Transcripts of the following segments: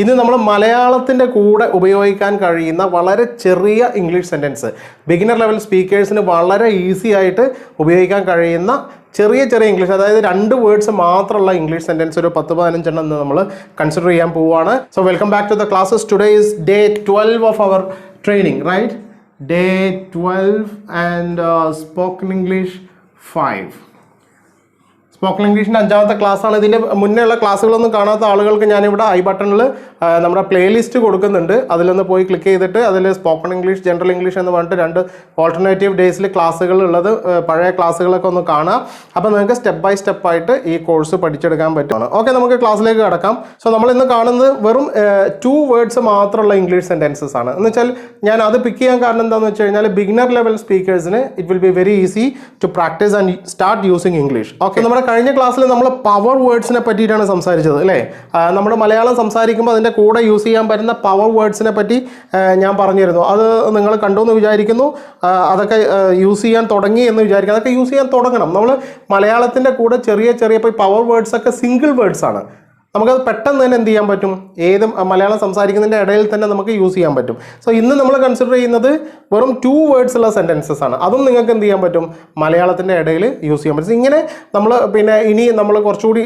ഇന്ന് നമ്മൾ മലയാളത്തിൻ്റെ കൂടെ ഉപയോഗിക്കാൻ കഴിയുന്ന വളരെ ചെറിയ ഇംഗ്ലീഷ് സെൻറ്റൻസ്, ബിഗിനർ ലെവൽ സ്പീക്കേഴ്സിന് വളരെ ഈസി ആയിട്ട് ഉപയോഗിക്കാൻ കഴിയുന്ന ചെറിയ ചെറിയ ഇംഗ്ലീഷ്, അതായത് 2 വേർഡ്സ് മാത്രമുള്ള ഇംഗ്ലീഷ് സെൻറ്റൻസ് ഒരു 10-15 എണ്ണം നമ്മൾ കൺസിഡർ ചെയ്യാൻ പോവുകയാണ്. So welcome back to the classes. Today is day 12 of our training, right? Day 12 and spoken English 5. Spoken ഇംഗ്ലീഷിൻ്റെ 5ാമത്തെ ക്ലാസ്സാണ്. ഇതിൻ്റെ മുന്നേയുള്ള ക്ലാസ്സുകളൊന്നും കാണാത്ത ആളുകൾക്ക് ഞാനിവിടെ ഐ ബട്ടണിൽ നമ്മുടെ പ്ലേലിസ്റ്റ് കൊടുക്കുന്നുണ്ട്. അതിലൊന്ന് പോയി ക്ലിക്ക് ചെയ്തിട്ട് അതിൽ സ്പോക്കൺ ഇംഗ്ലീഷ്, ജനറൽ ഇംഗ്ലീഷ് എന്ന് പറഞ്ഞിട്ട് 2 ഓൾട്ടർനേറ്റീവ് ഡേയ്സിൽ ക്ലാസ്സുകൾ ഉള്ളത്, പഴയ ക്ലാസ്സുകളൊക്കെ ഒന്ന് കാണാം. അപ്പോൾ നിങ്ങൾക്ക് സ്റ്റെപ്പ് ബൈ സ്റ്റെപ്പായിട്ട് ഈ കോഴ്സ് പഠിച്ചെടുക്കാൻ പറ്റുമാണ്. ഓക്കെ, നമുക്ക് ക്ലാസ്സിലേക്ക് കിടക്കാം. സോ നമ്മൾ ഇന്ന് കാണുന്നത് വെറും 2 വേർഡ്സ് മാത്രമുള്ള ഇംഗ്ലീഷ് സെൻറ്റൻസസ് ആണ്. എന്ന് വെച്ചാൽ ഞാൻ അത് പിക്ക് ചെയ്യാൻ കാരണം എന്താണെന്ന് വെച്ച് കഴിഞ്ഞാൽ ബിഗിനർ ലെവൽ സ്പീക്കേഴ്സിന് it will be very easy to practise and start using English. Okay, നമ്മുടെ കഴിഞ്ഞ ക്ലാസ്സിൽ നമ്മൾ പവർ വേർഡ്സിനെ പറ്റിയിട്ടാണ് സംസാരിച്ചത് അല്ലേ? നമ്മുടെ മലയാളം സംസാരിക്കുമ്പോൾ അതിൻ്റെ കൂടെ യൂസ് ചെയ്യാൻ പറ്റുന്ന പവർ വേർഡ്സിനെ പറ്റി ഞാൻ പറഞ്ഞിരുന്നു. അത് നിങ്ങൾ കണ്ടു എന്ന് വിചാരിക്കുന്നു. അതൊക്കെ യൂസ് ചെയ്യാൻ തുടങ്ങി എന്ന് വിചാരിക്കുന്നു. അതൊക്കെ യൂസ് ചെയ്യാൻ തുടങ്ങണം. നമ്മൾ മലയാളത്തിൻ്റെ കൂടെ ചെറിയ ചെറിയ ഇപ്പോൾ പവർ വേർഡ്സൊക്കെ സിംഗിൾ വേർഡ്സ് ആണ്. നമുക്കത് പെട്ടെന്ന് തന്നെ എന്ത് ചെയ്യാൻ പറ്റും? ഏത് മലയാളം സംസാരിക്കുന്നതിൻ്റെ ഇടയിൽ തന്നെ നമുക്ക് യൂസ് ചെയ്യാൻ പറ്റും. സോ ഇന്ന് നമ്മൾ കൺസിഡർ ചെയ്യുന്നത് വെറും 2 വേർഡ്സ് ഉള്ള സെൻറ്റൻസസ് ആണ്. അതും നിങ്ങൾക്ക് എന്ത് ചെയ്യാൻ പറ്റും? മലയാളത്തിൻ്റെ ഇടയിൽ യൂസ് ചെയ്യാൻ പറ്റും. ഇങ്ങനെ നമ്മൾ ഇനി നമ്മൾ കുറച്ചുകൂടി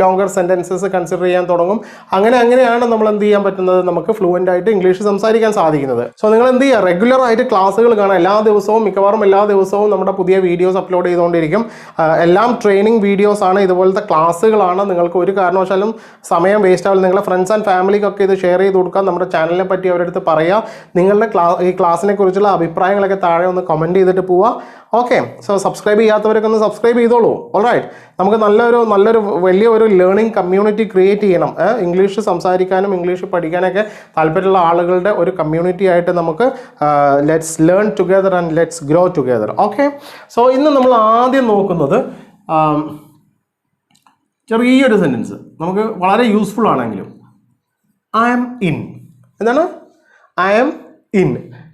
ലോങ്കർ സെൻറ്റൻസസ് കൺസിഡർ ചെയ്യാൻ തുടങ്ങും. അങ്ങനെയാണ് നമ്മൾ എന്ത് ചെയ്യാൻ പറ്റുന്നത്? നമുക്ക് ഫ്ലുവൻ്റ് ആയിട്ട് ഇംഗ്ലീഷ് സംസാരിക്കാൻ സാധിക്കുന്നത്. സോ നിങ്ങൾ എന്ത് ചെയ്യുക? റെഗുലർ ആയിട്ട് ക്ലാസ്സുകൾ കാണാം. എല്ലാ ദിവസവും, മിക്കവാറും എല്ലാ ദിവസവും നമ്മുടെ പുതിയ വീഡിയോസ് അപ്ലോഡ് ചെയ്തുകൊണ്ടിരിക്കും. എല്ലാം ട്രെയിനിങ് വീഡിയോസ് ആണ്, ഇതുപോലത്തെ ക്ലാസ്സുകളാണ്. നിങ്ങൾക്ക് ഒരു കാരണവശാലും സമയം വേസ്റ്റ് ആവില്ല. നിങ്ങളുടെ ഫ്രണ്ട്സ് ആൻഡ് ഫാമിലിക്കൊക്കെ ഇത് ഷെയർ ചെയ്ത് കൊടുക്കുക. നമ്മുടെ ചാനലിനെ പറ്റി അവരുടെ അടുത്ത് പറയുക. നിങ്ങളുടെ ഈ ക്ലാസ്സിനെ കുറിച്ചുള്ള അഭിപ്രായങ്ങളൊക്കെ താഴെ ഒന്ന് കമൻറ്റ് ചെയ്തിട്ട് പോവുക. ഓക്കെ, സോ സബ്സ്ക്രൈബ് ചെയ്യാത്തവരൊക്കെ ഒന്ന് സബ്സ്ക്രൈബ് ചെയ്തോളൂ. ഓൾറൈറ്റ്, നമുക്ക് നല്ലൊരു വലിയൊരു ലേണിംഗ് കമ്മ്യൂണിറ്റി ക്രിയേറ്റ് ചെയ്യണം. ഇംഗ്ലീഷ് സംസാരിക്കാനും ഇംഗ്ലീഷ് പഠിക്കാനൊക്കെ താല്പര്യമുള്ള ആളുകളുടെ ഒരു കമ്മ്യൂണിറ്റി ആയിട്ട് നമുക്ക് let's learn together and let's grow together. Okay, so ഇന്ന് നമ്മൾ ആദ്യം നോക്കുന്നത് ചെറിയൊരു സെൻറ്റൻസ്, നമുക്ക് വളരെ യൂസ്ഫുൾ ആണെങ്കിലും. I am in. എന്താണ് ഐ ആം ഇൻ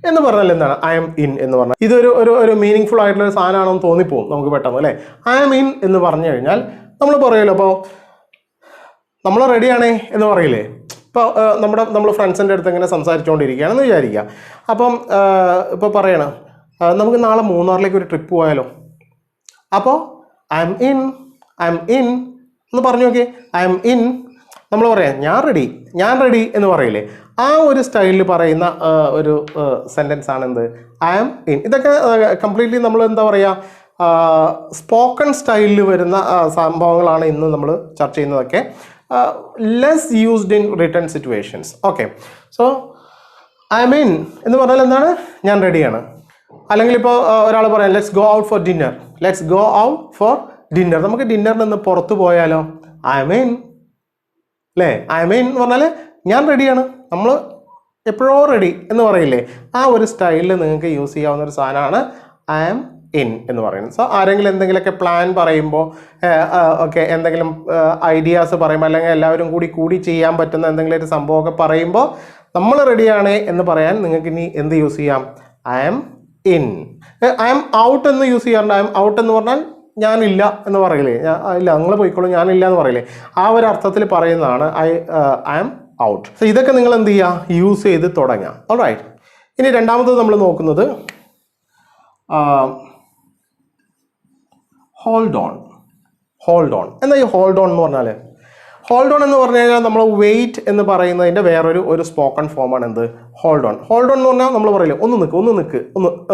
എന്ന് പറഞ്ഞാൽ? എന്താണ് ഐ ആം ഇൻ എന്ന് പറഞ്ഞാൽ? ഇതൊരു ഒരു മീനിങ് ഫുൾ ആയിട്ടുള്ളൊരു സാധനമാണെന്ന് തോന്നിപ്പോവും നമുക്ക് പെട്ടെന്ന് അല്ലേ? ഐ ആം ഇൻ എന്ന് പറഞ്ഞു കഴിഞ്ഞാൽ നമ്മൾ പറയുമല്ലോ, അപ്പോൾ നമ്മൾ റെഡിയാണേ എന്ന് പറയില്ലേ? ഇപ്പോൾ നമ്മൾ ഫ്രണ്ട്സിൻ്റെ അടുത്ത് ഇങ്ങനെ സംസാരിച്ചുകൊണ്ടിരിക്കുകയാണെന്ന് വിചാരിക്കുക. അപ്പം ഇപ്പോൾ പറയണം, നമുക്ക് നാളെ മൂന്നാറിലേക്ക് ഒരു ട്രിപ്പ് പോയാലോ? അപ്പോൾ ഐ ആം ഇൻ എന്ന് പറഞ്ഞു നോക്കിയേ. I M in. നമ്മൾ പറയാം ഞാൻ റെഡി എന്ന് പറയില്ലേ? ആ ഒരു സ്റ്റൈലിൽ പറയുന്ന ഒരു സെൻറ്റൻസ് ആണ് എന്ത്? I M in. ഇതൊക്കെ കംപ്ലീറ്റ്ലി നമ്മൾ എന്താ പറയുക, സ്പോക്കൺ സ്റ്റൈലിൽ വരുന്ന സംഭവങ്ങളാണ് ഇന്ന് നമ്മൾ ചർച്ച ചെയ്യുന്നതൊക്കെ. Less used in written situations. Okay, so I M in എന്ന് പറഞ്ഞാൽ എന്താണ്? ഞാൻ റെഡിയാണ്. അല്ലെങ്കിൽ ഇപ്പോൾ ഒരാൾ പറയാം let's go out for dinner. നമുക്ക് ഡിന്നറിൽ നിന്ന് പുറത്ത് പോയാലോ? ഐ എം ഇൻ അല്ലേ? ഐ എം ഇൻ എന്ന് പറഞ്ഞാൽ ഞാൻ റെഡിയാണ്. നമ്മൾ എപ്പോഴോ റെഡി എന്ന് പറയില്ലേ? ആ ഒരു സ്റ്റൈലിൽ നിങ്ങൾക്ക് യൂസ് ചെയ്യാവുന്ന ഒരു സാധനമാണ് ഐ എം ഇൻ എന്ന് പറയുന്നത്. സോ ആരെങ്കിലും എന്തെങ്കിലുമൊക്കെ പ്ലാൻ പറയുമ്പോൾ, ഓക്കെ, എന്തെങ്കിലും ഐഡിയാസ് പറയുമ്പോൾ, അല്ലെങ്കിൽ എല്ലാവരും കൂടി ചെയ്യാൻ പറ്റുന്ന എന്തെങ്കിലും ഒരു സംഭവമൊക്കെ പറയുമ്പോൾ നമ്മൾ റെഡിയാണ് എന്ന് പറയാൻ നിങ്ങൾക്ക് ഇനി എന്ത് യൂസ് ചെയ്യാം? I M in. I M out എന്ന് യൂസ് ചെയ്യാറുണ്ട്. ഐ എം ഔട്ട് എന്ന് പറഞ്ഞാൽ ഞാനില്ല എന്ന് പറയില്ലേ? ഇല്ല, നിങ്ങൾ പോയിക്കോളൂ, ഞാനില്ല എന്ന് പറയില്ലേ? ആ ഒരു അർത്ഥത്തിൽ പറയുന്നതാണ് ഐ ആം ഔട്ട്. സോ ഇതൊക്കെ നിങ്ങൾ എന്ത് ചെയ്യുക? യൂസ് ചെയ്ത് തുടങ്ങാം. ഓൾറൈറ്റ്, ഇനി രണ്ടാമത്തത് നമ്മൾ നോക്കുന്നത് ഹോൾഡ് ഓൺ. എന്താ ഈ ഹോൾഡ് ഓൺ എന്ന് പറഞ്ഞാൽ? ഹോൾഡ് ഓൺ എന്ന് പറഞ്ഞു കഴിഞ്ഞാൽ നമ്മൾ വെയിറ്റ് എന്ന് പറയുന്നതിൻ്റെ വേറൊരു സ്പോക്കൺ ഫോമാണ് എന്ത്? ഹോൾഡ് ഓൺ എന്ന് പറഞ്ഞാൽ നമ്മൾ പറയില്ലേ, ഒന്ന് നിൽക്ക്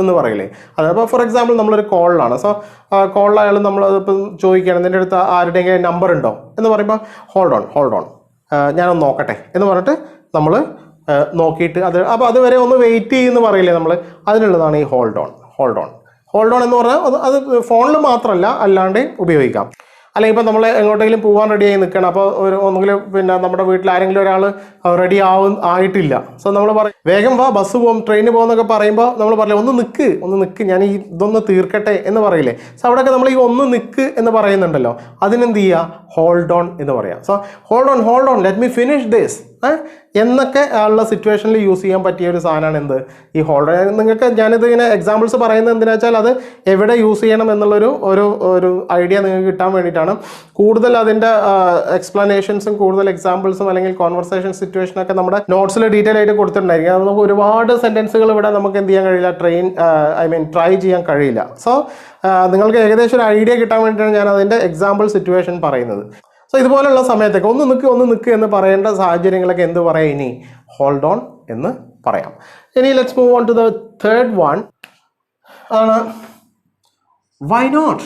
എന്ന് പറയില്ലേ? അതപ്പോൾ ഫോർ എക്സാമ്പിൾ നമ്മളൊരു കോളിലാണ്. സോ കോളിലായാലും നമ്മൾ അതിപ്പോൾ ചോദിക്കുകയാണ്, നിൻ്റെ അടുത്ത് ആരുടെയെങ്കിലും നമ്പർ ഉണ്ടോ എന്ന് പറയുമ്പോൾ ഹോൾഡ് ഓൺ ഞാനൊന്ന് നോക്കട്ടെ എന്ന് പറഞ്ഞിട്ട് നമ്മൾ നോക്കിയിട്ട് അപ്പോൾ അതുവരെ ഒന്ന് വെയിറ്റ് ചെയ്യുമെന്ന് പറയില്ലേ നമ്മൾ? അതിനുള്ളതാണ് ഈ ഹോൾഡ് ഓൺ എന്ന് പറഞ്ഞാൽ അത് ഫോണിൽ മാത്രമല്ല അല്ലാണ്ട് ഉപയോഗിക്കാം. അല്ലെങ്കിൽ ഇപ്പോൾ നമ്മൾ എങ്ങോട്ടെങ്കിലും പോകാൻ റെഡിയായി നിൽക്കണം. അപ്പോൾ ഒന്നുകിൽ നമ്മുടെ വീട്ടിൽ ആരെങ്കിലും ഒരാൾ റെഡി ആയിട്ടില്ല. സോ നമ്മൾ പറയും വേഗം വാ, ബസ് പോകും, ട്രെയിന് പോകുന്നൊക്കെ പറയുമ്പോൾ നമ്മൾ പറയില്ലേ, ഒന്ന് നിൽക്ക് ഞാൻ ഇതൊന്ന് തീർക്കട്ടെ എന്ന് പറയില്ലേ? സോ അവിടെയൊക്കെ നമ്മൾ ഈ ഒന്ന് നിൽക്ക് എന്ന് പറയുന്നുണ്ടല്ലോ, അതിനെന്ത് ചെയ്യുക? ഹോൾഡ് ഓൺ എന്ന് പറയാം. So hold on let me finish this. എന്നൊക്കെ ഉള്ള സിറ്റുവേഷനിൽ യൂസ് ചെയ്യാൻ പറ്റിയ ഒരു സാധനമാണ് എന്ത് ഈ ഹോൾഡ്. നിങ്ങൾക്ക് ഞാനിത് ഇങ്ങനെ എക്സാമ്പിൾസ് പറയുന്നത് എന്തിനാ വെച്ചാൽ അത് എവിടെ യൂസ് ചെയ്യണം എന്നുള്ളൊരു ഒരു ഐഡിയ നിങ്ങൾക്ക് കിട്ടാൻ വേണ്ടിയിട്ടാണ്. കൂടുതൽ അതിൻ്റെ എക്സ്പ്ലനേഷൻസും കൂടുതൽ എക്സാമ്പിൾസും അല്ലെങ്കിൽ കോൺവെർസേഷൻ സിറ്റുവേഷനൊക്കെ നമ്മുടെ നോട്ട്സിൽ ഡീറ്റെയിൽ ആയിട്ട് കൊടുത്തിട്ടുണ്ടായിരിക്കും. അത് നമുക്ക് ഒരുപാട് സെൻറ്റൻസുകൾ ഇവിടെ നമുക്ക് എന്ത് ചെയ്യാൻ കഴിയില്ല, ട്രൈ ചെയ്യാൻ കഴിയില്ല. സോ നിങ്ങൾക്ക് ഏകദേശം ഒരു ഐഡിയ കിട്ടാൻ വേണ്ടിയിട്ടാണ് ഞാൻ അതിൻ്റെ എക്സാമ്പിൾ സിറ്റുവേഷൻ പറയുന്നത്. സോ ഇതുപോലുള്ള സമയത്തൊക്കെ ഒന്ന് നിൽക്ക് എന്ന് പറയേണ്ട സാഹചര്യങ്ങളൊക്കെ എന്ത് പറയാം, ഇനി ഹോൾഡ് ഓൺ എന്ന് പറയാം. ഇനി let's move on to the third one ആണ് വൈ നോട്ട്.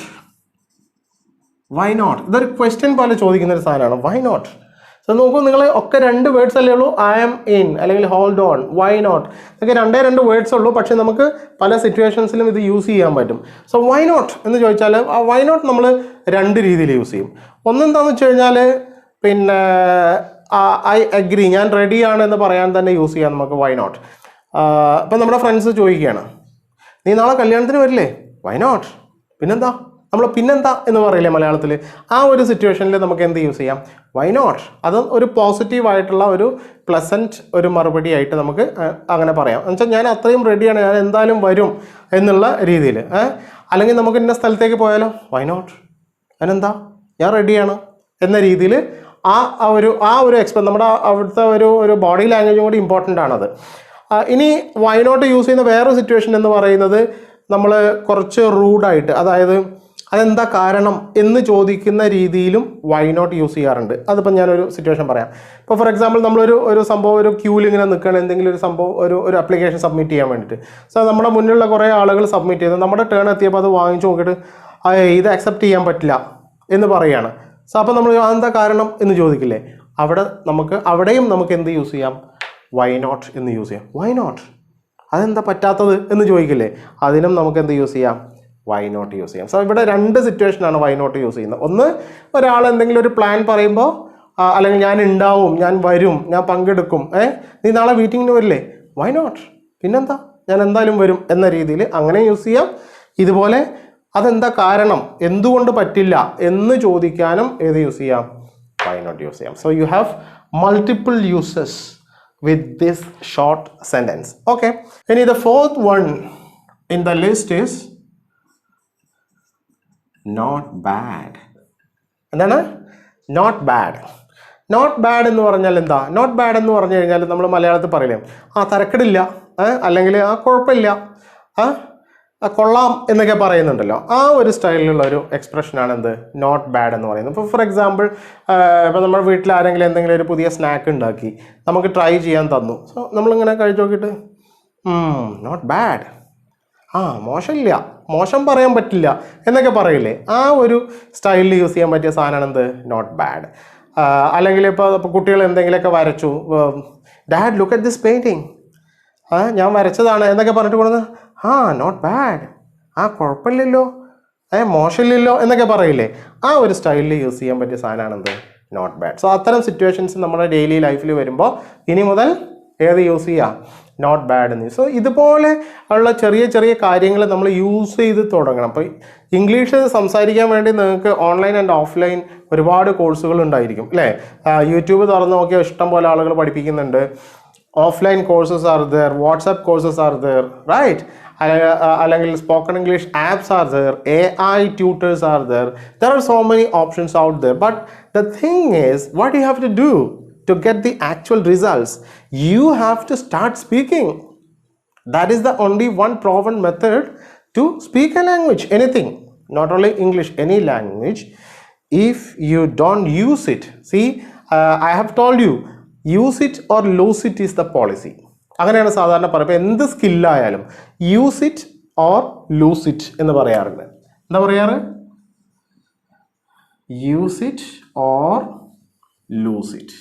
വൈ നോട്ട് ഇതൊരു ക്വസ്റ്റ്യൻ പോലെ ചോദിക്കുന്ന ഒരു സാധനമാണ്. Why not. സോ നോക്കൂ, നിങ്ങൾ ഒക്കെ 2 വേർഡ്സ് അല്ലേ ഉള്ളൂ, ഐ ആം ഇൻ അല്ലെങ്കിൽ ഹോൾഡ് ഓൺ, വൈ നോട്ട്. ഇതൊക്കെ 2 വേർഡ്സ് ഉള്ളൂ, പക്ഷേ നമുക്ക് പല സിറ്റുവേഷൻസിലും ഇത് യൂസ് ചെയ്യാൻ പറ്റും. സോ വൈ നോട്ട് എന്ന് ചോദിച്ചാൽ ആ വൈ നോട്ട് നമ്മൾ 2 രീതിയിൽ യൂസ് ചെയ്യും. ഒന്നെന്താണെന്ന് വെച്ച് കഴിഞ്ഞാൽ പിന്നെ ഐ അഗ്രി, ഞാൻ റെഡിയാണ് എന്ന് പറയാൻ തന്നെ യൂസ് ചെയ്യാം നമുക്ക് വൈ നോട്ട്. ഇപ്പം നമ്മുടെ ഫ്രണ്ട്സ് ചോദിക്കുകയാണ്, നീ നാളെ കല്യാണത്തിന് വരില്ലേ, വൈ നോട്ട്. പിന്നെന്താ, നമ്മൾ പിന്നെന്താ എന്ന് പറയില്ലേ മലയാളത്തിൽ, ആ ഒരു സിറ്റുവേഷനിൽ നമുക്ക് എന്ത് യൂസ് ചെയ്യാം, വൈ നോട്ട്. അത് ഒരു പോസിറ്റീവായിട്ടുള്ള ഒരു പ്ലസൻറ്റ് ഒരു മറുപടി ആയിട്ട് നമുക്ക് അങ്ങനെ പറയാം. എന്ന് വെച്ചാൽ ഞാൻ അത്രയും റെഡിയാണ്, ഞാൻ എന്തായാലും വരും എന്നുള്ള രീതിയിൽ. അല്ലെങ്കിൽ നമുക്ക് ഇന്ന സ്ഥലത്തേക്ക് പോയാലോ, വൈ നോട്ട്, അതിനെന്താ, ഞാൻ റെഡിയാണ് എന്ന രീതിയിൽ ആ ഒരു നമ്മുടെ അവിടുത്തെ ഒരു ബോഡി ലാംഗ്വേജും കൂടി ഇമ്പോർട്ടൻ്റ് ആണത്. ഇനി വൈ നോട്ട് യൂസ് ചെയ്യുന്ന വേറൊരു സിറ്റുവേഷൻ എന്ന് പറയുന്നത് നമ്മൾ കുറച്ച് റൂഡായിട്ട്, അതായത് അതെന്താ കാരണം എന്ന് ചോദിക്കുന്ന രീതിയിലും വൈ നോട്ട് യൂസ് ചെയ്യാറുണ്ട്. അതിപ്പോൾ ഞാനൊരു സിറ്റുവേഷൻ പറയാം. ഇപ്പോൾ ഫോർ എക്സാമ്പിൾ നമ്മളൊരു സംഭവം ഒരു ക്യൂവിൽ ഇങ്ങനെ നിൽക്കുകയാണ്, എന്തെങ്കിലും ഒരു സംഭവം ഒരു ആപ്ലിക്കേഷൻ സബ്മിറ്റ് ചെയ്യാൻ വേണ്ടിയിട്ട്. സോ നമ്മുടെ മുന്നിലുള്ള കുറേ ആളുകൾ സബ്മിറ്റ് ചെയ്തു, നമ്മുടെ ടേൺ എത്തിയപ്പോൾ അത് വാങ്ങിച്ചു നോക്കിയിട്ട് ഇത് അക്സെപ്റ്റ് ചെയ്യാൻ പറ്റില്ല എന്ന് പറയുകയാണ്. സോ അപ്പോൾ നമ്മൾ അതെന്താ കാരണം എന്ന് ചോദിക്കില്ലേ, അവിടെയും നമുക്ക് എന്ത് യൂസ് ചെയ്യാം, വൈ നോട്ട് എന്ന് യൂസ് ചെയ്യാം. വൈ നോട്ട്, അതെന്താ പറ്റാത്തത് എന്ന് ചോദിക്കില്ലേ, അതിനും നമുക്ക് എന്ത് യൂസ് ചെയ്യാം, വൈ നോട്ട് യൂസ് ചെയ്യാം. സോ ഇവിടെ 2 സിറ്റുവേഷനാണ് വൈ നോട്ട് യൂസ് ചെയ്യുന്നത്. ഒന്ന്, ഒരാൾ എന്തെങ്കിലും ഒരു പ്ലാൻ പറയുമ്പോൾ, അല്ലെങ്കിൽ ഞാൻ ഉണ്ടാവും, ഞാൻ വരും, ഞാൻ പങ്കെടുക്കും, നീ നാളെ മീറ്റിങ്ങിന് വരില്ലേ, വൈ നോട്ട്, പിന്നെന്താ, ഞാൻ എന്തായാലും വരും എന്ന രീതിയിൽ അങ്ങനെ യൂസ് ചെയ്യാം. ഇതുപോലെ അതെന്താ കാരണം, എന്തുകൊണ്ട് പറ്റില്ല എന്ന് ചോദിക്കാനും ഏത് യൂസ് ചെയ്യാം, വൈ നോട്ട് യൂസ് ചെയ്യാം. So you have multiple uses with this short sentence. Okay, and the fourth one in the list is not bad. എന്താണ് നോട്ട് ബാഡ്? നോട്ട് ബാഡ് എന്ന് പറഞ്ഞാൽ എന്താ? നോട്ട് ബാഡ് എന്ന് പറഞ്ഞു കഴിഞ്ഞാൽ നമ്മൾ മലയാളത്തിൽ പറയില്ലേ, തരക്കെടില്ല, അല്ലെങ്കിൽ കുഴപ്പമില്ല, കൊള്ളാം എന്നൊക്കെ പറയുന്നുണ്ടല്ലോ. ആ ഒരു സ്റ്റൈലിലുള്ള ഒരു എക്സ്പ്രഷനാണ് എന്ത്, നോട്ട് ബാഡ് എന്ന് പറയുന്നത്. ഇപ്പോൾ ഫോർ എക്സാമ്പിൾ, ഇപ്പോൾ നമ്മുടെ വീട്ടിൽ ആരെങ്കിലും എന്തെങ്കിലും ഒരു പുതിയ സ്നാക്ക് ഉണ്ടാക്കി നമുക്ക് ട്രൈ ചെയ്യാൻ തന്നു. സോ നമ്മളിങ്ങനെ കഴിച്ച് നോക്കിയിട്ട് നോട്ട് ബാഡ്, മോശമില്ല, മോശം പറയാൻ പറ്റില്ല എന്നൊക്കെ പറയില്ലേ, ആ ഒരു സ്റ്റൈലിൽ യൂസ് ചെയ്യാൻ പറ്റിയ സാധനമാണ് എന്ത്, നോട്ട് ബാഡ്. അല്ലെങ്കിൽ ഇപ്പോൾ കുട്ടികൾ എന്തെങ്കിലുമൊക്കെ വരച്ചു, dad look at this painting, ഞാൻ വരച്ചതാണ് എന്നൊക്കെ പറഞ്ഞിട്ട് കൊടുക്കുന്നത്, നോട്ട് ബാഡ്, കുഴപ്പമില്ലല്ലോ, മോശമില്ലല്ലോ എന്നൊക്കെ പറയില്ലേ, ആ ഒരു സ്റ്റൈലിൽ യൂസ് ചെയ്യാൻ പറ്റിയ സാധനമാണ് എന്ത്, നോട്ട് ബാഡ്. സോ അത്തരം സിറ്റുവേഷൻസ് നമ്മുടെ ഡെയിലി ലൈഫിൽ വരുമ്പോൾ ഇനി മുതൽ ഏത് യൂസ് ചെയ്യാം, നോട്ട് ബാഡ് എന്ന്. സോ ഇതുപോലെ ഉള്ള ചെറിയ ചെറിയ കാര്യങ്ങൾ നമ്മൾ യൂസ് ചെയ്ത് തുടങ്ങണം. അപ്പോൾ ഇംഗ്ലീഷ് സംസാരിക്കാൻ വേണ്ടി നിങ്ങൾക്ക് ഓൺലൈൻ ആൻഡ് ഓഫ്ലൈൻ ഒരുപാട് കോഴ്സുകൾ ഉണ്ടായിരിക്കും അല്ലേ. യൂട്യൂബ് തുറന്ന് നോക്കിയാൽ ഇഷ്ടം പോലെ ആളുകൾ പഠിപ്പിക്കുന്നുണ്ട്. Offline courses are there, WhatsApp courses are there, right. അല്ലെങ്കിൽ spoken English apps are there, AI tutors are there. There are so many options out there. But the thing is, what you have to do to get the actual results, you have to start speaking. That is the only one proven method to speak a language, anything, not only English, any language. If you don't use it, see, I have told you, use it or lose it is the policy. അങ്ങനെയാണ് സാധാരണ പറയുക. എന്ത് സ്കില്ലായാലും use it or lose it എന്ന് പറയാറുണ്ട്. എന്താ പറയാറ്? Use it or lose it.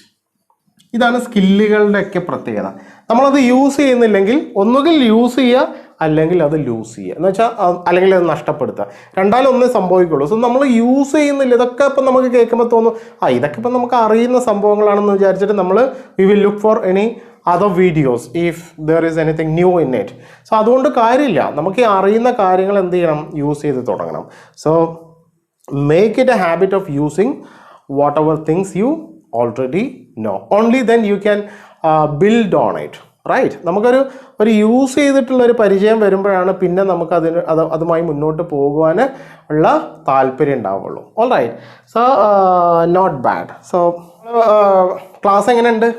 ഇതാണ് സ്കില്ലുകളുടെയൊക്കെ പ്രത്യേകത. നമ്മളത് യൂസ് ചെയ്യുന്നില്ലെങ്കിൽ ഒന്നുകിൽ യൂസ് ചെയ്യുക അല്ലെങ്കിൽ അത് ലൂസ് ചെയ്യുക എന്ന് വെച്ചാൽ, അല്ലെങ്കിൽ അത് നഷ്ടപ്പെടുത്തുക, രണ്ടാലും ഒന്നേ സംഭവിക്കുള്ളൂ. സോ നമ്മൾ യൂസ് ചെയ്യുന്നില്ല. ഇതൊക്കെ ഇപ്പം നമുക്ക് കേൾക്കുമ്പോൾ തോന്നും ഇതൊക്കെ ഇപ്പം നമുക്ക് അറിയുന്ന സംഭവങ്ങളാണെന്ന് വിചാരിച്ചിട്ട് നമ്മൾ we will look for any other videos if there is anything new in it. So അതുകൊണ്ട് കാര്യമില്ല, നമുക്ക് ഈ അറിയുന്ന കാര്യങ്ങൾ എന്ത് ചെയ്യണം, യൂസ് ചെയ്ത് തുടങ്ങണം. So make it a habit of using whatever things you already know. Only then you can build on it. Right, നമുക്കൊരു യൂസ് ചെയ്തിട്ടുള്ളൊരു പരിചയം വരുമ്പോഴാണ് പിന്നെ നമുക്ക് അതുമായി മുന്നോട്ട് പോകുവാൻ ഉള്ള താല്പര്യം ഉണ്ടാവുള്ളൂ. All right, so not bad. So class എങ്ങനെയുണ്ട്?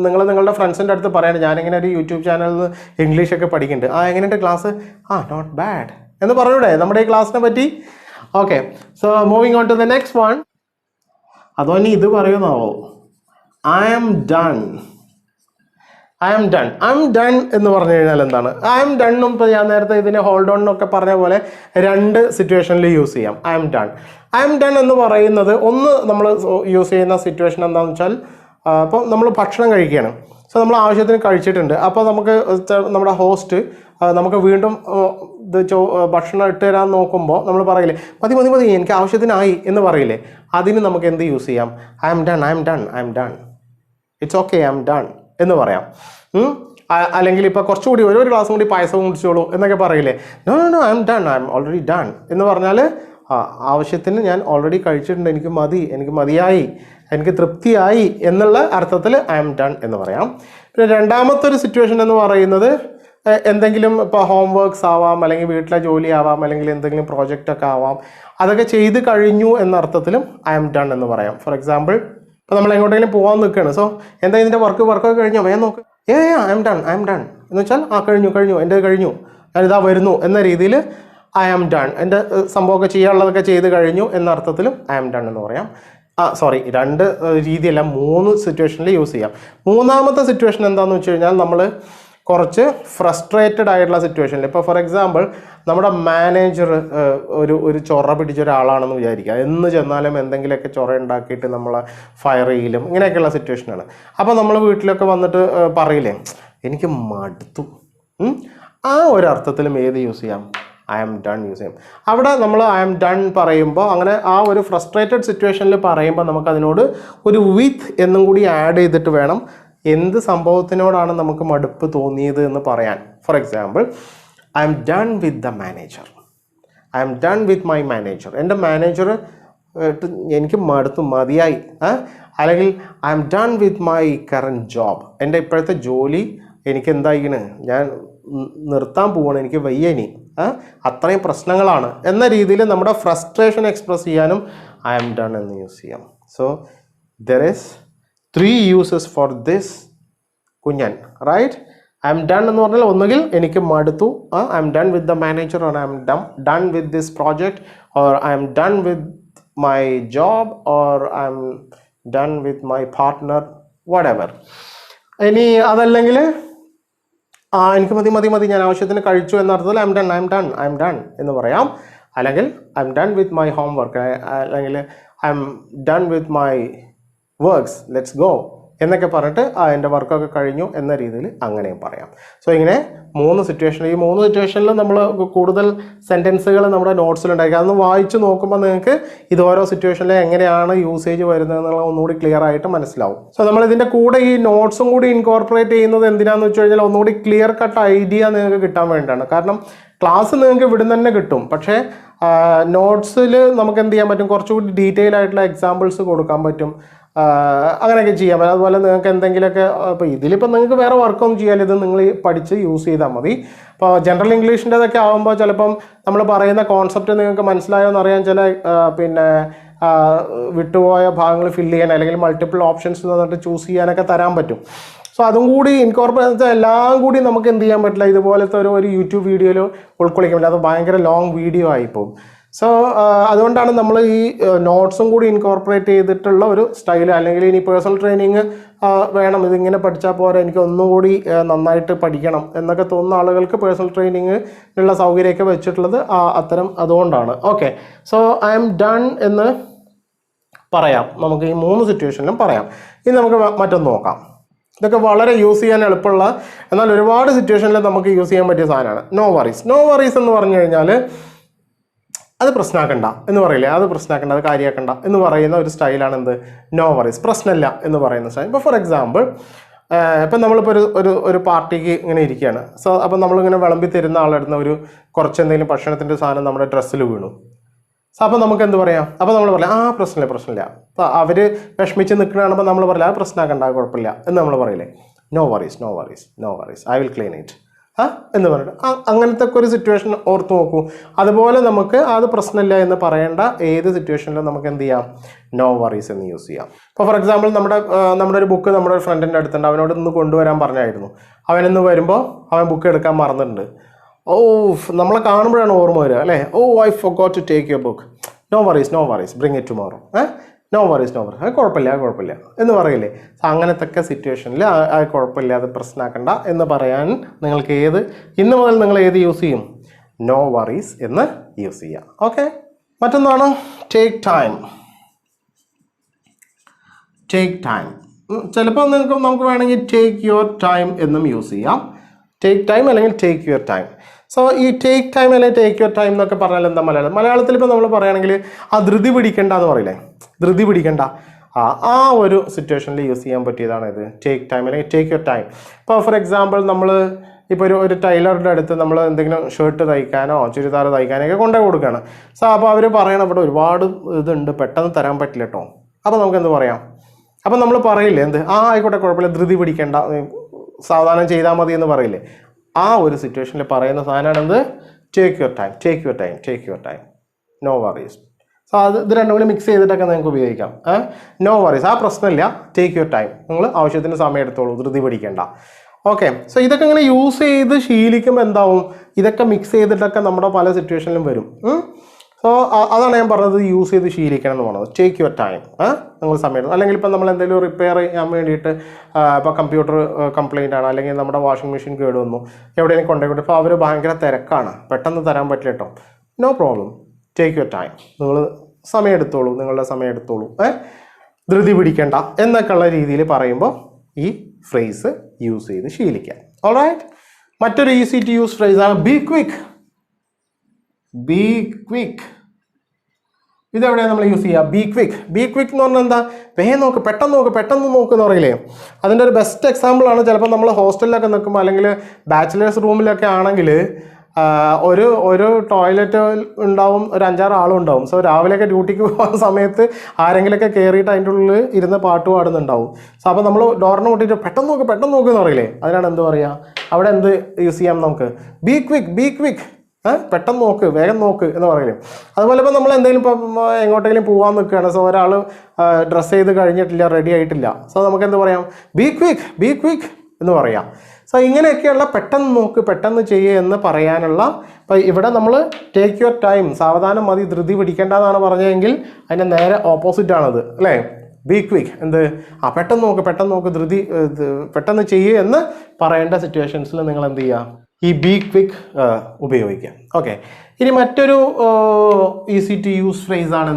നിങ്ങളുടെ ഫ്രണ്ട്സിൻ്റെ അടുത്ത് പറയണം ഞാനിങ്ങനെ ഒരു യൂട്യൂബ് ചാനലിൽ നിന്ന് ഇംഗ്ലീഷൊക്കെ പഠിക്കുന്നുണ്ട്, എങ്ങനെയുണ്ട് ക്ലാസ്? നോട്ട് ബാഡ് എന്ന് പറഞ്ഞൂടെ നമ്മുടെ ഈ ക്ലാസ്സിനെ പറ്റി? Okay, so moving on to the next one. അതോ ഇനി ഇത് പറയുന്നാവോ? I am done. I am done എന്ന് പറഞ്ഞു കഴിഞ്ഞാൽ എന്താണ്? ഐ ആം ഡണ്ണും ഇപ്പോൾ ഞാൻ നേരത്തെ ഇതിനെ ഹോൾഡ് ഓൺ എന്നൊക്കെ പറഞ്ഞ പോലെ രണ്ട് സിറ്റുവേഷനിൽ യൂസ് ചെയ്യാം. ഐ ആം ഡൺ എന്ന് പറയുന്നത് ഒന്ന് നമ്മൾ യൂസ് ചെയ്യുന്ന സിറ്റുവേഷൻ എന്താണെന്ന് വെച്ചാൽ, അപ്പോൾ നമ്മൾ ഭക്ഷണം കഴിക്കുകയാണ്. സോ നമ്മൾ ആവശ്യത്തിന് കഴിച്ചിട്ടുണ്ട്. അപ്പോൾ നമുക്ക് നമ്മുടെ ഹോസ്റ്റ് നമുക്ക് വീണ്ടും ഭക്ഷണം ഇട്ട് തരാൻ നോക്കുമ്പോൾ നമ്മൾ പറയില്ലേ മതി എനിക്ക് ആവശ്യത്തിനായി എന്ന് പറയില്ലേ? അതിന് നമുക്ക് എന്ത് യൂസ് ചെയ്യാം? I am done, it's okay, I am done എന്ന് പറയാം. അല്ലെങ്കിൽ ഇപ്പോൾ കുറച്ചുകൂടി ഒരു ഗ്ലാസും കൂടി പായസം കുടിച്ചോളൂ എന്നൊക്കെ പറയില്ലേ? No I am already done എന്ന് പറഞ്ഞാൽ ആവശ്യത്തിന് ഞാൻ ഓൾറെഡി കഴിച്ചിട്ടുണ്ട്, എനിക്ക് മതിയായി, എനിക്ക് തൃപ്തിയായി എന്നുള്ള അർത്ഥത്തിൽ ഐ ആം ഡൺ എന്ന് പറയാം. പിന്നെ രണ്ടാമത്തെ ഒരു സിറ്റുവേഷൻ എന്ന് പറയുന്നത് എന്തെങ്കിലും ഇപ്പോൾ ഹോം വർക്ക്സ് ആവാം, അല്ലെങ്കിൽ വീട്ടിലെ ജോലി ആവാം, അല്ലെങ്കിൽ എന്തെങ്കിലും പ്രോജക്റ്റൊക്കെ ആവാം, അതൊക്കെ ചെയ്ത് കഴിഞ്ഞു എന്ന അർത്ഥത്തിലും ഐ ആം ഡൺ എന്ന് പറയാം. ഫോർ എക്സാമ്പിൾ, ഇപ്പോൾ നമ്മൾ എങ്ങോട്ടെങ്കിലും പോകാൻ നിൽക്കുകയാണ്. സോ എന്താ ഇതിൻ്റെ വർക്കൊക്കെ കഴിഞ്ഞോ? വേഗം നോക്ക്, ഐ ആം ഡൺ എന്ന് വെച്ചാൽ കഴിഞ്ഞു, എൻ്റെ കഴിഞ്ഞു, ഞാനിതാ വരുന്നു എന്ന രീതിയിൽ ഐ ആം ഡൺ, എൻ്റെ സംഭവമൊക്കെ ചെയ്യാനുള്ളതൊക്കെ ചെയ്ത് കഴിഞ്ഞു എന്ന അർത്ഥത്തിലും ഐ ആം ഡൺ എന്ന് പറയാം. രണ്ട് രീതിയല്ല, 3 സിറ്റുവേഷനിൽ യൂസ് ചെയ്യാം. മൂന്നാമത്തെ സിറ്റുവേഷൻ എന്താണെന്ന് വെച്ച് കഴിഞ്ഞാൽ നമ്മൾ കുറച്ച് ഫ്രസ്ട്രേറ്റഡ് ആയിട്ടുള്ള സിറ്റുവേഷനിൽ, ഇപ്പോൾ ഫോർ എക്സാമ്പിൾ നമ്മുടെ മാനേജർ ഒരു ചൊറ പിടിച്ച ഒരാളാണെന്ന് വിചാരിക്കുക. എന്ന് ചെന്നാലും എന്തെങ്കിലുമൊക്കെ ചൊറ ഉണ്ടാക്കിയിട്ട് നമ്മളെ ഫയർ ചെയ്യലും ഇങ്ങനെയൊക്കെയുള്ള സിറ്റുവേഷനാണ്. അപ്പോൾ നമ്മൾ വീട്ടിലൊക്കെ വന്നിട്ട് പറയില്ലേ എനിക്ക് മടുത്തു, ആ ഒരു അർത്ഥത്തിലും ഏത് യൂസ് ചെയ്യാം? ഐ ആം ഡൺ യൂസ് ചെയ്യും. അവിടെ നമ്മൾ ഐ ആം ഡൺ പറയുമ്പോൾ അങ്ങനെ ആ ഒരു ഫ്രസ്ട്രേറ്റഡ് സിറ്റുവേഷനിൽ പറയുമ്പോൾ നമുക്കതിനോട് ഒരു വിത്ത് എന്നും കൂടി ആഡ് ചെയ്തിട്ട് വേണം എന്ത് സംഭവത്തിനോടാണ് നമുക്ക് മടുപ്പ് തോന്നിയത് എന്ന് പറയാൻ. For example, I am done with the manager, I am done with my manager, എൻ്റെ മാനേജർ എനിക്ക് മതിയായി. അല്ലെങ്കിൽ I am done with my current job, എൻ്റെ ഇപ്പോഴത്തെ ജോലി എനിക്ക് എന്തായിക്കണ്, ഞാൻ നിർത്താൻ പോവാണ്, എനിക്ക് വയ്യനി, അത്രയും പ്രശ്നങ്ങളാണ് എന്ന രീതിയിൽ നമ്മുടെ ഫ്രസ്ട്രേഷൻ എക്സ്പ്രസ് ചെയ്യാനും ഐ ആം ഡൺ എന്ന് യൂസ് ചെയ്യാം. So there is 3 uses for this കുഞ്ഞൻ, റൈറ്റ്? ഐ എം ഡൺ എന്ന് പറഞ്ഞാൽ ഒന്നുകിൽ എനിക്ക് മടുത്തു, I M done with the manager, or I M done with this project, or I M done with my job, or I M done with my partner, whatever. ഇനി അതല്ലെങ്കിൽ എനിക്ക് മതി, ഞാൻ ആവശ്യത്തിന് കഴിച്ചു എന്ന അർത്ഥത്തിൽ ഐ എം ഡൺ എന്ന് പറയാം. അല്ലെങ്കിൽ I M done with my homework, അല്ലെങ്കിൽ I M done with my works, let's go എന്നൊക്കെ പറഞ്ഞിട്ട് എൻ്റെ വർക്കൊക്കെ കഴിഞ്ഞു എന്ന രീതിയിൽ അങ്ങനെയും പറയാം. സോ ഇങ്ങനെ 3 സിറ്റുവേഷൻ, ഈ 3 സിറ്റുവേഷനിലും നമ്മൾ കൂടുതൽ സെൻറ്റൻസുകൾ നമ്മുടെ നോട്ട്സിലുണ്ടായിരിക്കും. അതൊന്ന് വായിച്ച് നോക്കുമ്പോൾ നിങ്ങൾക്ക് ഇത് ഓരോ സിറ്റുവേഷനിൽ എങ്ങനെയാണ് യൂസേജ് വരുന്നതെന്നുള്ള ഒന്നുകൂടി ക്ലിയർ ആയിട്ട് മനസ്സിലാവും. സോ നമ്മൾ ഇതിൻ്റെ കൂടെ ഈ നോട്ട്സും കൂടി ഇൻകോർപ്പറേറ്റ് ചെയ്യുന്നത് എന്തിനാണെന്ന് വെച്ച് കഴിഞ്ഞാൽ ഒന്നുകൂടി ക്ലിയർ കട്ട് ഐഡിയ നിങ്ങൾക്ക് കിട്ടാൻ വേണ്ടിയിട്ടാണ്. കാരണം ക്ലാസ് നിങ്ങൾക്ക് ഇവിടുന്ന് തന്നെ കിട്ടും, പക്ഷേ നോട്ട്സിൽ നമുക്ക് എന്ത് ചെയ്യാൻ പറ്റും, കുറച്ചുകൂടി ഡീറ്റെയിൽ ആയിട്ടുള്ള എക്സാമ്പിൾസ് കൊടുക്കാൻ പറ്റും, അങ്ങനെയൊക്കെ ചെയ്യാൻ പറ്റും. അതുപോലെ നിങ്ങൾക്ക് എന്തെങ്കിലുമൊക്കെ ഇപ്പോൾ ഇതിലിപ്പോൾ നിങ്ങൾക്ക് വേറെ വർക്കൊന്നും ചെയ്യാൻ, ഇത് നിങ്ങൾ പഠിച്ച് യൂസ് ചെയ്താൽ മതി. ഇപ്പോൾ ജനറൽ ഇംഗ്ലീഷിൻ്റെതൊക്കെ ആകുമ്പോൾ ചിലപ്പം നമ്മൾ പറയുന്ന കോൺസെപ്റ്റ് നിങ്ങൾക്ക് മനസ്സിലായോ എന്നറിയാൻ ചില വിട്ടുപോയ ഭാഗങ്ങൾ ഫില്ല് ചെയ്യാൻ, അല്ലെങ്കിൽ മൾട്ടിപ്പിൾ ഓപ്ഷൻസ് തന്നിട്ട് ചൂസ് ചെയ്യാനൊക്കെ തരാൻ പറ്റും. സോ അതും കൂടി ഇൻകോർപ്പറേറ്റ് എല്ലാം കൂടി നമുക്ക് എന്ത് ചെയ്യാൻ പറ്റില്ല, ഇതുപോലത്തെ ഒരു യൂട്യൂബ് വീഡിയോയിൽ ഉൾക്കൊള്ളിക്കാൻ പറ്റില്ല, അത് ഭയങ്കര ലോങ് വീഡിയോ ആയിപ്പോവും. സോ അതുകൊണ്ടാണ് നമ്മൾ ഈ നോട്ട്സും കൂടി ഇൻകോർപ്പറേറ്റ് ചെയ്തിട്ടുള്ള ഒരു സ്റ്റൈൽ. അല്ലെങ്കിൽ ഇനി പേഴ്സണൽ ട്രെയിനിങ് വേണം, ഇതിങ്ങനെ പഠിച്ചാൽ പോരാ, എനിക്ക് ഒന്നുകൂടി നന്നായിട്ട് പഠിക്കണം എന്നൊക്കെ തോന്നുന്ന ആളുകൾക്ക് പേഴ്സണൽ ട്രെയിനിങ്ങിനുള്ള സൗകര്യമൊക്കെ വെച്ചിട്ടുള്ളത് അതുകൊണ്ടാണ്. Okay, so I am done എന്ന് പറയാം, നമുക്ക് ഈ 3 സിറ്റുവേഷനിലും പറയാം. ഇനി നമുക്ക് മറ്റൊന്ന് നോക്കാം. ഇതൊക്കെ വളരെ യൂസ് ചെയ്യാൻ എളുപ്പമുള്ള, എന്നാൽ ഒരുപാട് സിറ്റുവേഷനിൽ നമുക്ക് യൂസ് ചെയ്യാൻ പറ്റിയ സാധനമാണ് നോ വറീസ് എന്ന് പറഞ്ഞു കഴിഞ്ഞാൽ അത് പ്രശ്നമാക്കണ്ട എന്ന് പറയില്ലേ, അത് പ്രശ്നമാക്കണ്ട, അത് കാര്യമാക്കണ്ട എന്ന് പറയുന്ന ഒരു സ്റ്റൈലാണ് എന്ത്, നോ വറീസ്, പ്രശ്നമില്ല എന്ന് പറയുന്ന സ്റ്റൈൽ. ഇപ്പോൾ ഫോർ എക്സാമ്പിൾ, ഇപ്പം നമ്മളിപ്പോൾ ഒരു പാർട്ടിക്ക് ഇങ്ങനെ ഇരിക്കുകയാണ്. സോ അപ്പം നമ്മളിങ്ങനെ വിളമ്പി തരുന്ന ആളെടുന്ന കുറച്ച് എന്തെങ്കിലും ഭക്ഷണത്തിൻ്റെ സാധനം നമ്മുടെ ഡ്രസ്സിൽ വീണു. സോ അപ്പോൾ നമുക്ക് എന്ത് പറയാം? അപ്പോൾ നമ്മൾ പറയാം പ്രശ്നമില്ല. അപ്പോൾ അവർ വിഷമിച്ച് നിൽക്കുന്ന കാണുമ്പോൾ നമ്മൾ പറയില്ല പ്രശ്നമാക്കണ്ട, കുഴപ്പമില്ല എന്ന് നമ്മൾ പറയില്ലേ? No worries, I will clean it എന്ന് പറഞ്ഞിട്ട് അങ്ങനത്തെ ഒക്കെ ഒരു സിറ്റുവേഷൻ ഓർത്ത് നോക്കൂ. അതുപോലെ നമുക്ക് അത് പ്രശ്നമില്ല എന്ന് പറയേണ്ട ഏത് സിറ്റുവേഷനിലും നമുക്ക് എന്ത് ചെയ്യാം? നോ വറീസ് എന്ന് യൂസ് ചെയ്യാം. ഇപ്പോൾ ഫോർ എക്സാമ്പിൾ നമ്മുടെ ഒരു ബുക്ക് നമ്മുടെ ഒരു ഫ്രണ്ടിൻ്റെ അടുത്തുണ്ട്, അവനോട് ഇന്ന് കൊണ്ടുവരാൻ പറഞ്ഞായിരുന്നു. അവനിന്ന് വരുമ്പോൾ അവൻ ബുക്ക് എടുക്കാൻ മറന്നിട്ടുണ്ട്. നമ്മളെ കാണുമ്പോഴാണ് ഓർമ്മ വരിക അല്ലേ? I forgot to take your book. No worries bring it tomorrow. No worries കുഴപ്പമില്ല എന്ന് പറയില്ലേ? അങ്ങനത്തെ ഒക്കെ സിറ്റുവേഷനിൽ കുഴപ്പമില്ല, അത് പ്രശ്നമാക്കണ്ട എന്ന് പറയാൻ നിങ്ങൾക്ക് ഇന്ന് മുതൽ നിങ്ങൾ ഏത് യൂസ് ചെയ്യും? നോ വറീസ് എന്ന് യൂസ് ചെയ്യാം. ഓക്കെ. മറ്റൊന്നാണ് ടേക്ക് ടൈം. ചിലപ്പോൾ നമുക്ക് വേണമെങ്കിൽ ടേക്ക് യുവർ ടൈം എന്നും യൂസ് ചെയ്യാം. ടേക്ക് ടൈം അല്ലെങ്കിൽ ടേക്ക് യുവർ ടൈം. സോ ഈ ടേക്ക് ടൈം അല്ലെങ്കിൽ ടേക്ക് യുവർ ടൈം എന്നൊക്കെ പറഞ്ഞാൽ എന്താ മലയാളത്തിൽ ഇപ്പോൾ നമ്മൾ പറയുകയാണെങ്കിൽ ധൃതി പിടിക്കേണ്ട എന്ന് പറയില്ലേ? ധൃതി പിടിക്കേണ്ട ആ ഒരു സിറ്റുവേഷനിൽ യൂസ് ചെയ്യാൻ പറ്റിയതാണ് ഇത് ടേക്ക് ടൈം അല്ലെങ്കിൽ ടേക്ക് യുവർ ടൈം. ഇപ്പോൾ ഫോർ എക്സാമ്പിൾ നമ്മൾ ഇപ്പോൾ ഒരു ടൈലറുടെ അടുത്ത് നമ്മൾ എന്തെങ്കിലും ഷർട്ട് തയ്ക്കാനോ ചുരിദാർ തയ്ക്കാനോ ഒക്കെ കൊണ്ടുപോയി കൊടുക്കുകയാണ്. സോ അപ്പോൾ അവർ പറയണം ഇവിടെ ഒരുപാട് ഇതുണ്ട്, പെട്ടെന്ന് തരാൻ പറ്റില്ല കേട്ടോ. അപ്പോൾ നമുക്ക് എന്ത് പറയാം? അപ്പോൾ നമ്മൾ പറയില്ലേ ആയിക്കോട്ടെ കുഴപ്പമില്ല, ധൃതി പിടിക്കേണ്ട, സാവധാനം ചെയ്താൽ മതി എന്ന് പറയില്ലേ? ആ ഒരു സിറ്റുവേഷനിൽ പറയുന്ന സാധനമാണ് take your time, no worries. So ഇത് രണ്ടും കൂടി മിക്സ് ചെയ്തിട്ടൊക്കെ നിങ്ങൾക്ക് ഉപയോഗിക്കാം. നോ വറീസ്, പ്രശ്നമില്ല, ടേക്ക് യുവർ ടൈം, നിങ്ങൾ ആവശ്യത്തിന് സമയം എടുത്തോളൂ, ധൃതി പിടിക്കേണ്ട. ഓക്കെ. സോ ഇതൊക്കെ ഇങ്ങനെ യൂസ് ചെയ്ത് ശീലിക്കുമ്പോൾ എന്താവും? ഇതൊക്കെ മിക്സ് ചെയ്തിട്ടൊക്കെ നമ്മുടെ പല സിറ്റുവേഷനിലും വരും. സോ അതാണ് ഞാൻ പറഞ്ഞത്, യൂസ് ചെയ്ത് ശീലിക്കണം എന്ന് പറഞ്ഞത്. ടേക്ക് യുവർ ടൈം, നിങ്ങൾ സമയം. അല്ലെങ്കിൽ ഇപ്പം നമ്മൾ എന്തെങ്കിലും റിപ്പയർ ചെയ്യാൻ വേണ്ടിയിട്ട് ഇപ്പോൾ കമ്പ്യൂട്ടർ കംപ്ലയിൻ്റ് ആണ്, അല്ലെങ്കിൽ നമ്മുടെ വാഷിംഗ് മെഷീൻ കേട് വന്നു, എവിടെയെങ്കിലും കൊണ്ടുപോയിട്ട് ഇപ്പോൾ അവർ ഭയങ്കര തിരക്കാണ്, പെട്ടെന്ന് തരാൻ പറ്റില്ല കേട്ടോ. No problem, take your time, നിങ്ങൾ നിങ്ങളുടെ സമയം എടുത്തോളൂ, ധൃതി പിടിക്കേണ്ട എന്നൊക്കെയുള്ള രീതിയിൽ പറയുമ്പോൾ ഈ ഫ്രേസ് യൂസ് ചെയ്ത് ശീലിക്കാം. ഓൾറൈറ്റ്. മറ്റൊരു ഈസി ടു യൂസ് ഫ്രേസാണ് ബി ക്വിക്ക്. ഇതെവിടെയാണ് നമ്മൾ യൂസ് ചെയ്യുക? ബി ക്വിക്ക് എന്ന് പറഞ്ഞാൽ എന്താ? വേഗം നോക്ക്, പെട്ടെന്ന് നോക്ക് എന്ന് പറയില്ലേ? അതിൻ്റെ ഒരു ബെസ്റ്റ് എക്സാമ്പിളാണ് ചിലപ്പോൾ നമ്മൾ ഹോസ്റ്റലിലൊക്കെ നിൽക്കുമ്പോൾ അല്ലെങ്കിൽ ബാച്ചിലേഴ്സ് റൂമിലൊക്കെ ആണെങ്കിൽ ഒരു ടോയ്ലറ്റ് ഉണ്ടാവും, ഒരു 5-6 ആളും ഉണ്ടാവും. സോ രാവിലെയൊക്കെ ഡ്യൂട്ടിക്ക് പോകുന്ന സമയത്ത് ആരെങ്കിലുമൊക്കെ കയറിയിട്ട് അതിൻ്റെ ഉള്ളിൽ ഇരുന്ന് പാട്ട് പാടുന്നുണ്ടാവും. സോ അപ്പോൾ നമ്മൾ ഡോറിന് കൂട്ടിയിട്ട് പെട്ടെന്ന് നോക്ക് എന്ന് പറയില്ലേ? അതിനാണ് എന്ത് പറയുക? അവിടെ എന്ത് യൂസ് ചെയ്യാം നമുക്ക്? ബി ക്വിക്ക്, പെട്ടെന്ന് നോക്ക്, വേഗം നോക്ക് എന്ന് പറയില്ലേ? അതുപോലെ ഇപ്പോൾ നമ്മൾ എന്തെങ്കിലും ഇപ്പം എങ്ങോട്ടെങ്കിലും പോകാൻ നിൽക്കുകയാണ്. സോ ഒരാൾ ഡ്രസ്സ് ചെയ്ത് കഴിഞ്ഞിട്ടില്ല, റെഡി ആയിട്ടില്ല. സോ നമുക്ക് എന്ത് പറയാം? ബി ക്വിക്ക് എന്ന് പറയാം. സോ ഇങ്ങനെയൊക്കെയുള്ള പെട്ടെന്ന് നോക്ക്, പെട്ടെന്ന് ചെയ്യുക എന്ന് പറയാനുള്ള, ഇപ്പോൾ ഇവിടെ നമ്മൾ ടേക്ക് യുവർ ടൈം, സാവധാനം മതി, ധൃതി പിടിക്കേണ്ടതാണ് പറഞ്ഞതെങ്കിൽ അതിൻ്റെ നേരെ ഓപ്പോസിറ്റാണത് അല്ലേ? ബി ക്വിക്ക് പെട്ടെന്ന് നോക്ക്, ധൃതി പെട്ടെന്ന് ചെയ്യുക എന്ന് പറയേണ്ട സിറ്റുവേഷൻസിൽ നിങ്ങൾ എന്ത് ചെയ്യുക? ഈ ബി ക്വിക്ക് ഉപയോഗിക്കാം. ഓക്കെ. ഇനി മറ്റൊരു ഈസി ടു യൂസ് ഫ്രേസ് ആണ്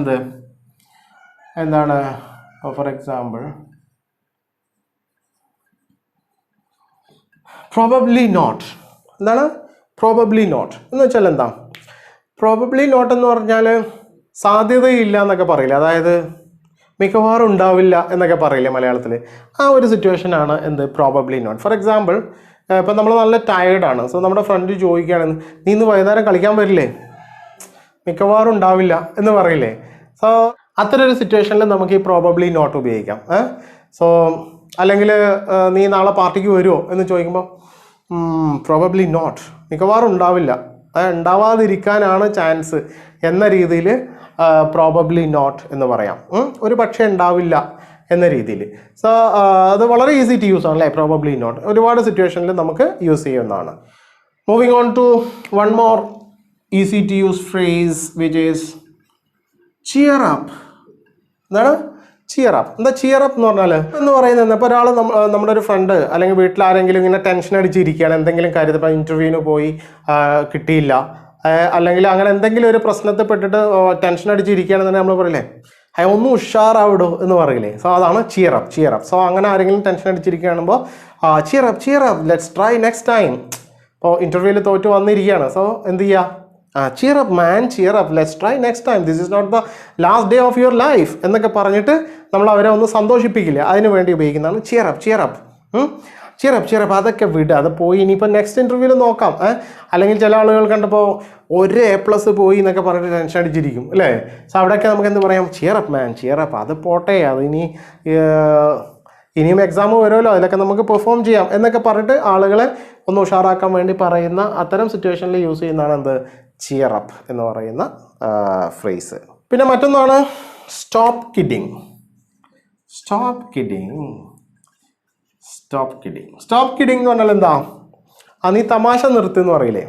എന്താണ്? For example probably not. എന്താണ് പ്രോബബ്ലി നോട്ട് എന്ന് വെച്ചാൽ? എന്താ പ്രോബബ്ലി നോട്ട് എന്ന് പറഞ്ഞാൽ? സാധ്യതയില്ല എന്നൊക്കെ പറയില്ല, അതായത് മിക്കവാറും ഉണ്ടാവില്ല എന്നൊക്കെ പറയില്ലേ മലയാളത്തിൽ? ആ ഒരു സിറ്റുവേഷനാണ് പ്രോബബ്ലി നോട്ട്. ഫോർ എക്സാമ്പിൾ ഇപ്പം നമ്മൾ നല്ല ടയേർഡാണ്. സോ നമ്മുടെ ഫ്രണ്ട് ചോദിക്കുകയാണ്, നീ ഇന്ന് വൈകുന്നേരം കളിക്കാൻ വരില്ലേ? മിക്കവാറും ഉണ്ടാവില്ല എന്ന് പറയില്ലേ? സോ അത്തരൊരു സിറ്റുവേഷനിൽ നമുക്ക് ഈ പ്രോബബ്ലി നോട്ട് ഉപയോഗിക്കാം. സോ അല്ലെങ്കിൽ നീ നാളെ പാർട്ടിക്ക് വരുമോ എന്ന് ചോദിക്കുമ്പോൾ പ്രോബബ്ലി നോട്ട്, മിക്കവാറും ഉണ്ടാവില്ല, ഉണ്ടാവാതിരിക്കാനാണ് ചാൻസ് എന്ന രീതിയിൽ പ്രോബബ്ലി നോട്ട് എന്ന് പറയാം. ഒരു പക്ഷേ ഉണ്ടാവില്ല എന്ന രീതിയിൽ. സോ അത് വളരെ ഈസി ടു യൂസ് ആണ് അല്ലേ? പ്രോബബ്ലി നോട്ട് ഒരുപാട് സിറ്റുവേഷനിൽ നമുക്ക് യൂസ് ചെയ്യുന്നതാണ്. Moving on to one more easy to use phrase which is cheer up. എന്താണ് ചിയർ അപ്പ്? എന്താ ചിയർ അപ്പ് എന്ന് പറഞ്ഞാൽ എന്ന് പറയുന്നത്? ഇപ്പോൾ ഒരാൾ നമ്മുടെ ഒരു ഫ്രണ്ട് അല്ലെങ്കിൽ വീട്ടിൽ ആരെങ്കിലും ഇങ്ങനെ ടെൻഷൻ അടിച്ചിരിക്കുകയാണ്, എന്തെങ്കിലും കാര്യത്തിൽ, ഇപ്പോൾ ഇൻ്റർവ്യൂവിന് പോയി കിട്ടിയില്ല, അല്ലെങ്കിൽ അങ്ങനെ എന്തെങ്കിലും ഒരു പ്രശ്നത്തിൽ പെട്ടിട്ട് ടെൻഷൻ അടിച്ചിരിക്കുകയാണെന്ന് നമ്മൾ പറയില്ലേ? ഒന്ന് ഉഷാറാവിടോ എന്ന് പറയില്ലേ? സോ അതാണ് ചിയർ അപ്പ്. സോ അങ്ങനെ ആരെങ്കിലും ടെൻഷൻ അടിച്ചിരിക്കുകയാണെമ്പോൾ cheer up, let's try next time. ഇപ്പോൾ ഇൻ്റർവ്യൂവിൽ തോറ്റ് വന്നിരിക്കുകയാണ്. സോ എന്ത് ചെയ്യുക? Cheer up man, cheer up, let's try next time, this is not the last day of your life എന്നൊക്കെ പറഞ്ഞിട്ട് നമ്മൾ അവരെ ഒന്ന് സന്തോഷിപ്പിക്കില്ല, അതിന് വേണ്ടി ഉപയോഗിക്കുന്നതാണ് ചിയർ അപ്പ്. ചിയറപ്പ് അതൊക്കെ വിടുക, അത് പോയി ഇനിയിപ്പോൾ നെക്സ്റ്റ് ഇൻ്റർവ്യൂവിൽ നോക്കാം. അല്ലെങ്കിൽ ചില ആളുകൾ കണ്ടപ്പോൾ ഒരു A+ പോയി എന്നൊക്കെ പറഞ്ഞിട്ട് ടെൻഷൻ അടിച്ചിരിക്കും അല്ലേ. സോ അവിടെയൊക്കെ നമുക്ക് എന്ത് പറയാം, ചിയറപ്പ് അത് പോട്ടെ, അതിനി ഇനിയും എക്സാം വരുമല്ലോ, അതിലൊക്കെ നമുക്ക് പെർഫോം ചെയ്യാം എന്നൊക്കെ പറഞ്ഞിട്ട് ആളുകളെ ഒന്ന് ഉഷാറാക്കാൻ വേണ്ടി പറയുന്ന അത്തരം സിറ്റുവേഷനിൽ യൂസ് ചെയ്യുന്നതാണ് എന്ത്, ചിയറപ്പ് എന്ന് പറയുന്ന ഫ്രേസ്. പിന്നെ മറ്റൊന്നാണ് സ്റ്റോപ്പ് കിഡിങ്. സ്റ്റോപ്പ് കിഡിങ് എന്ന് പറഞ്ഞാൽ എന്താ, നീ തമാശ നിർത്തുമെന്ന് പറയില്ലേ,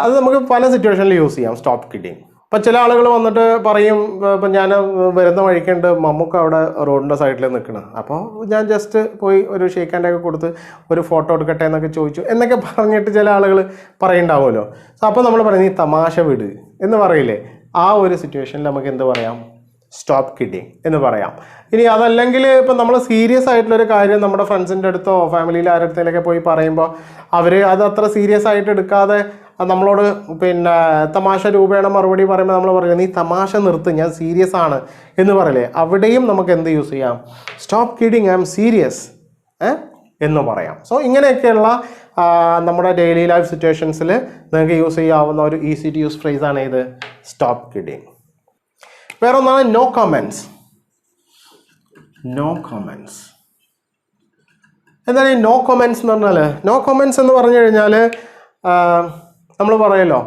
അത് നമുക്ക് പല സിറ്റുവേഷനിൽ യൂസ് ചെയ്യാം സ്റ്റോപ്പ് കിഡിങ്. ഇപ്പം ചില ആളുകൾ വന്നിട്ട് പറയും, ഇപ്പം ഞാൻ വരുന്ന വഴിക്കുണ്ട് മമ്മൂക്ക അവിടെ റോഡിൻ്റെ സൈഡിൽ നിൽക്കണം, അപ്പോൾ ഞാൻ ജസ്റ്റ് പോയി ഒരു ഷേക്ക് ഹാൻഡൊക്കെ കൊടുത്ത് ഒരു ഫോട്ടോ എടുക്കട്ടെ എന്നൊക്കെ ചോദിച്ചു എന്നൊക്കെ പറഞ്ഞിട്ട് ചില ആളുകൾ പറയുന്നുണ്ടാവുമല്ലോ. സോ അപ്പോൾ നമ്മൾ പറയും നീ തമാശ വിട് എന്ന് പറയില്ലേ, ആ ഒരു സിറ്റുവേഷനിൽ നമുക്ക് എന്ത് പറയാം, സ്റ്റോപ്പ് കിഡിങ് എന്ന് പറയാം. ഇനി അതല്ലെങ്കിൽ ഇപ്പം നമ്മൾ സീരിയസ് ആയിട്ടുള്ളൊരു കാര്യം നമ്മുടെ ഫ്രണ്ട്സിൻ്റെ അടുത്തോ ഫാമിലിയിൽ ആരുടെ അടുത്തേലൊക്കെ പോയി പറയുമ്പോൾ അവർ അത് അത്ര സീരിയസ് ആയിട്ട് എടുക്കാതെ നമ്മളോട് പിന്നെ തമാശ രൂപേണ മറുപടി പറയുമ്പോൾ നമ്മൾ പറയും നീ തമാശ നിർത്ത്, ഞാൻ സീരിയസ് ആണ് എന്ന് പറയില്ലേ, അവിടെയും നമുക്ക് എന്ത് യൂസ് ചെയ്യാം, stop kidding, I M serious എന്ന് പറയാം. സോ ഇങ്ങനെയൊക്കെയുള്ള നമ്മുടെ ഡെയിലി ലൈഫ് സിറ്റുവേഷൻസിൽ നിങ്ങൾക്ക് യൂസ് ചെയ്യാവുന്ന ഒരു ഈസി ടു യൂസ് ഫ്രേസാണ് ഇത് സ്റ്റോപ്പ് കിഡിങ്. വേറെ ഒന്നാണ് നോ കമൻസ്. എന്താണ് ഈ നോ കമൻസ് എന്ന് പറഞ്ഞാൽ, നോ കമൻസ് എന്ന് പറഞ്ഞു കഴിഞ്ഞാൽ നമ്മൾ പറയല്ലോ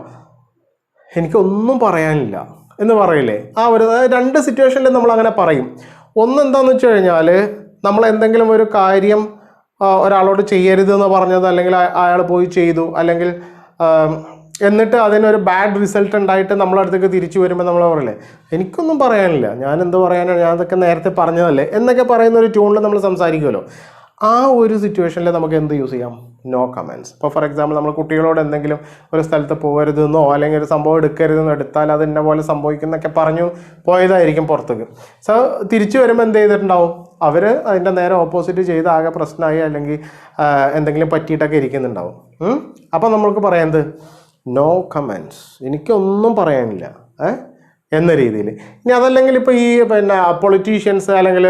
എനിക്കൊന്നും പറയാനില്ല എന്ന് പറയില്ലേ, ആ ഒരു രണ്ട് സിറ്റുവേഷനിൽ നമ്മൾ അങ്ങനെ പറയും. ഒന്ന് എന്താണെന്ന് വെച്ച് കഴിഞ്ഞാൽ നമ്മൾ എന്തെങ്കിലും ഒരു കാര്യം ഒരാളോട് ചെയ്യരുത് എന്ന് പറഞ്ഞത്, അല്ലെങ്കിൽ അയാൾ പോയി ചെയ്തു, അല്ലെങ്കിൽ എന്നിട്ട് അതിനൊരു ബാഡ് റിസൾട്ട് ഉണ്ടായിട്ട് നമ്മളടുത്തേക്ക് തിരിച്ചു വരുമ്പോൾ നമ്മൾ പറയില്ലേ എനിക്കൊന്നും പറയാനില്ല, ഞാൻ എന്ത് പറയാനാണ്, ഞാൻ അതൊക്കെ നേരത്തെ പറഞ്ഞതല്ലേ എന്നൊക്കെ പറയുന്ന ഒരു ട്യൂണിൽ നമ്മൾ സംസാരിക്കുമല്ലോ. ആ ഒരു സിറ്റുവേഷനിൽ നമുക്ക് എന്ത് യൂസ് ചെയ്യാം, നോ കമൻസ്. ഇപ്പോൾ ഫോർ എക്സാമ്പിൾ നമ്മൾ കുട്ടികളോട് എന്തെങ്കിലും ഒരു സ്ഥലത്ത് പോകരുതെന്നോ അല്ലെങ്കിൽ ഒരു സംഭവം എടുക്കരുതെന്നോ, എടുത്താൽ അത് ഇന്ന പോലെ സംഭവിക്കുന്നൊക്കെ പറഞ്ഞു പോയതായിരിക്കും പുറത്തേക്ക്. സോ തിരിച്ചു വരുമ്പോൾ എന്ത് ചെയ്തിട്ടുണ്ടാവും, അവർ അതിൻ്റെ നേരെ ഓപ്പോസിറ്റ് ചെയ്ത് ആകെ പ്രശ്നമായി അല്ലെങ്കിൽ എന്തെങ്കിലും പറ്റിയിട്ടൊക്കെ ഇരിക്കുന്നുണ്ടാവും. അപ്പോൾ നമ്മൾക്ക് പറയാം നോ കമൻസ്, എനിക്കൊന്നും പറയാനില്ല എന്ന രീതിയിൽ. ഇനി അതല്ലെങ്കിൽ ഇപ്പോൾ ഈ പിന്നെ പൊളിറ്റീഷ്യൻസ് അല്ലെങ്കിൽ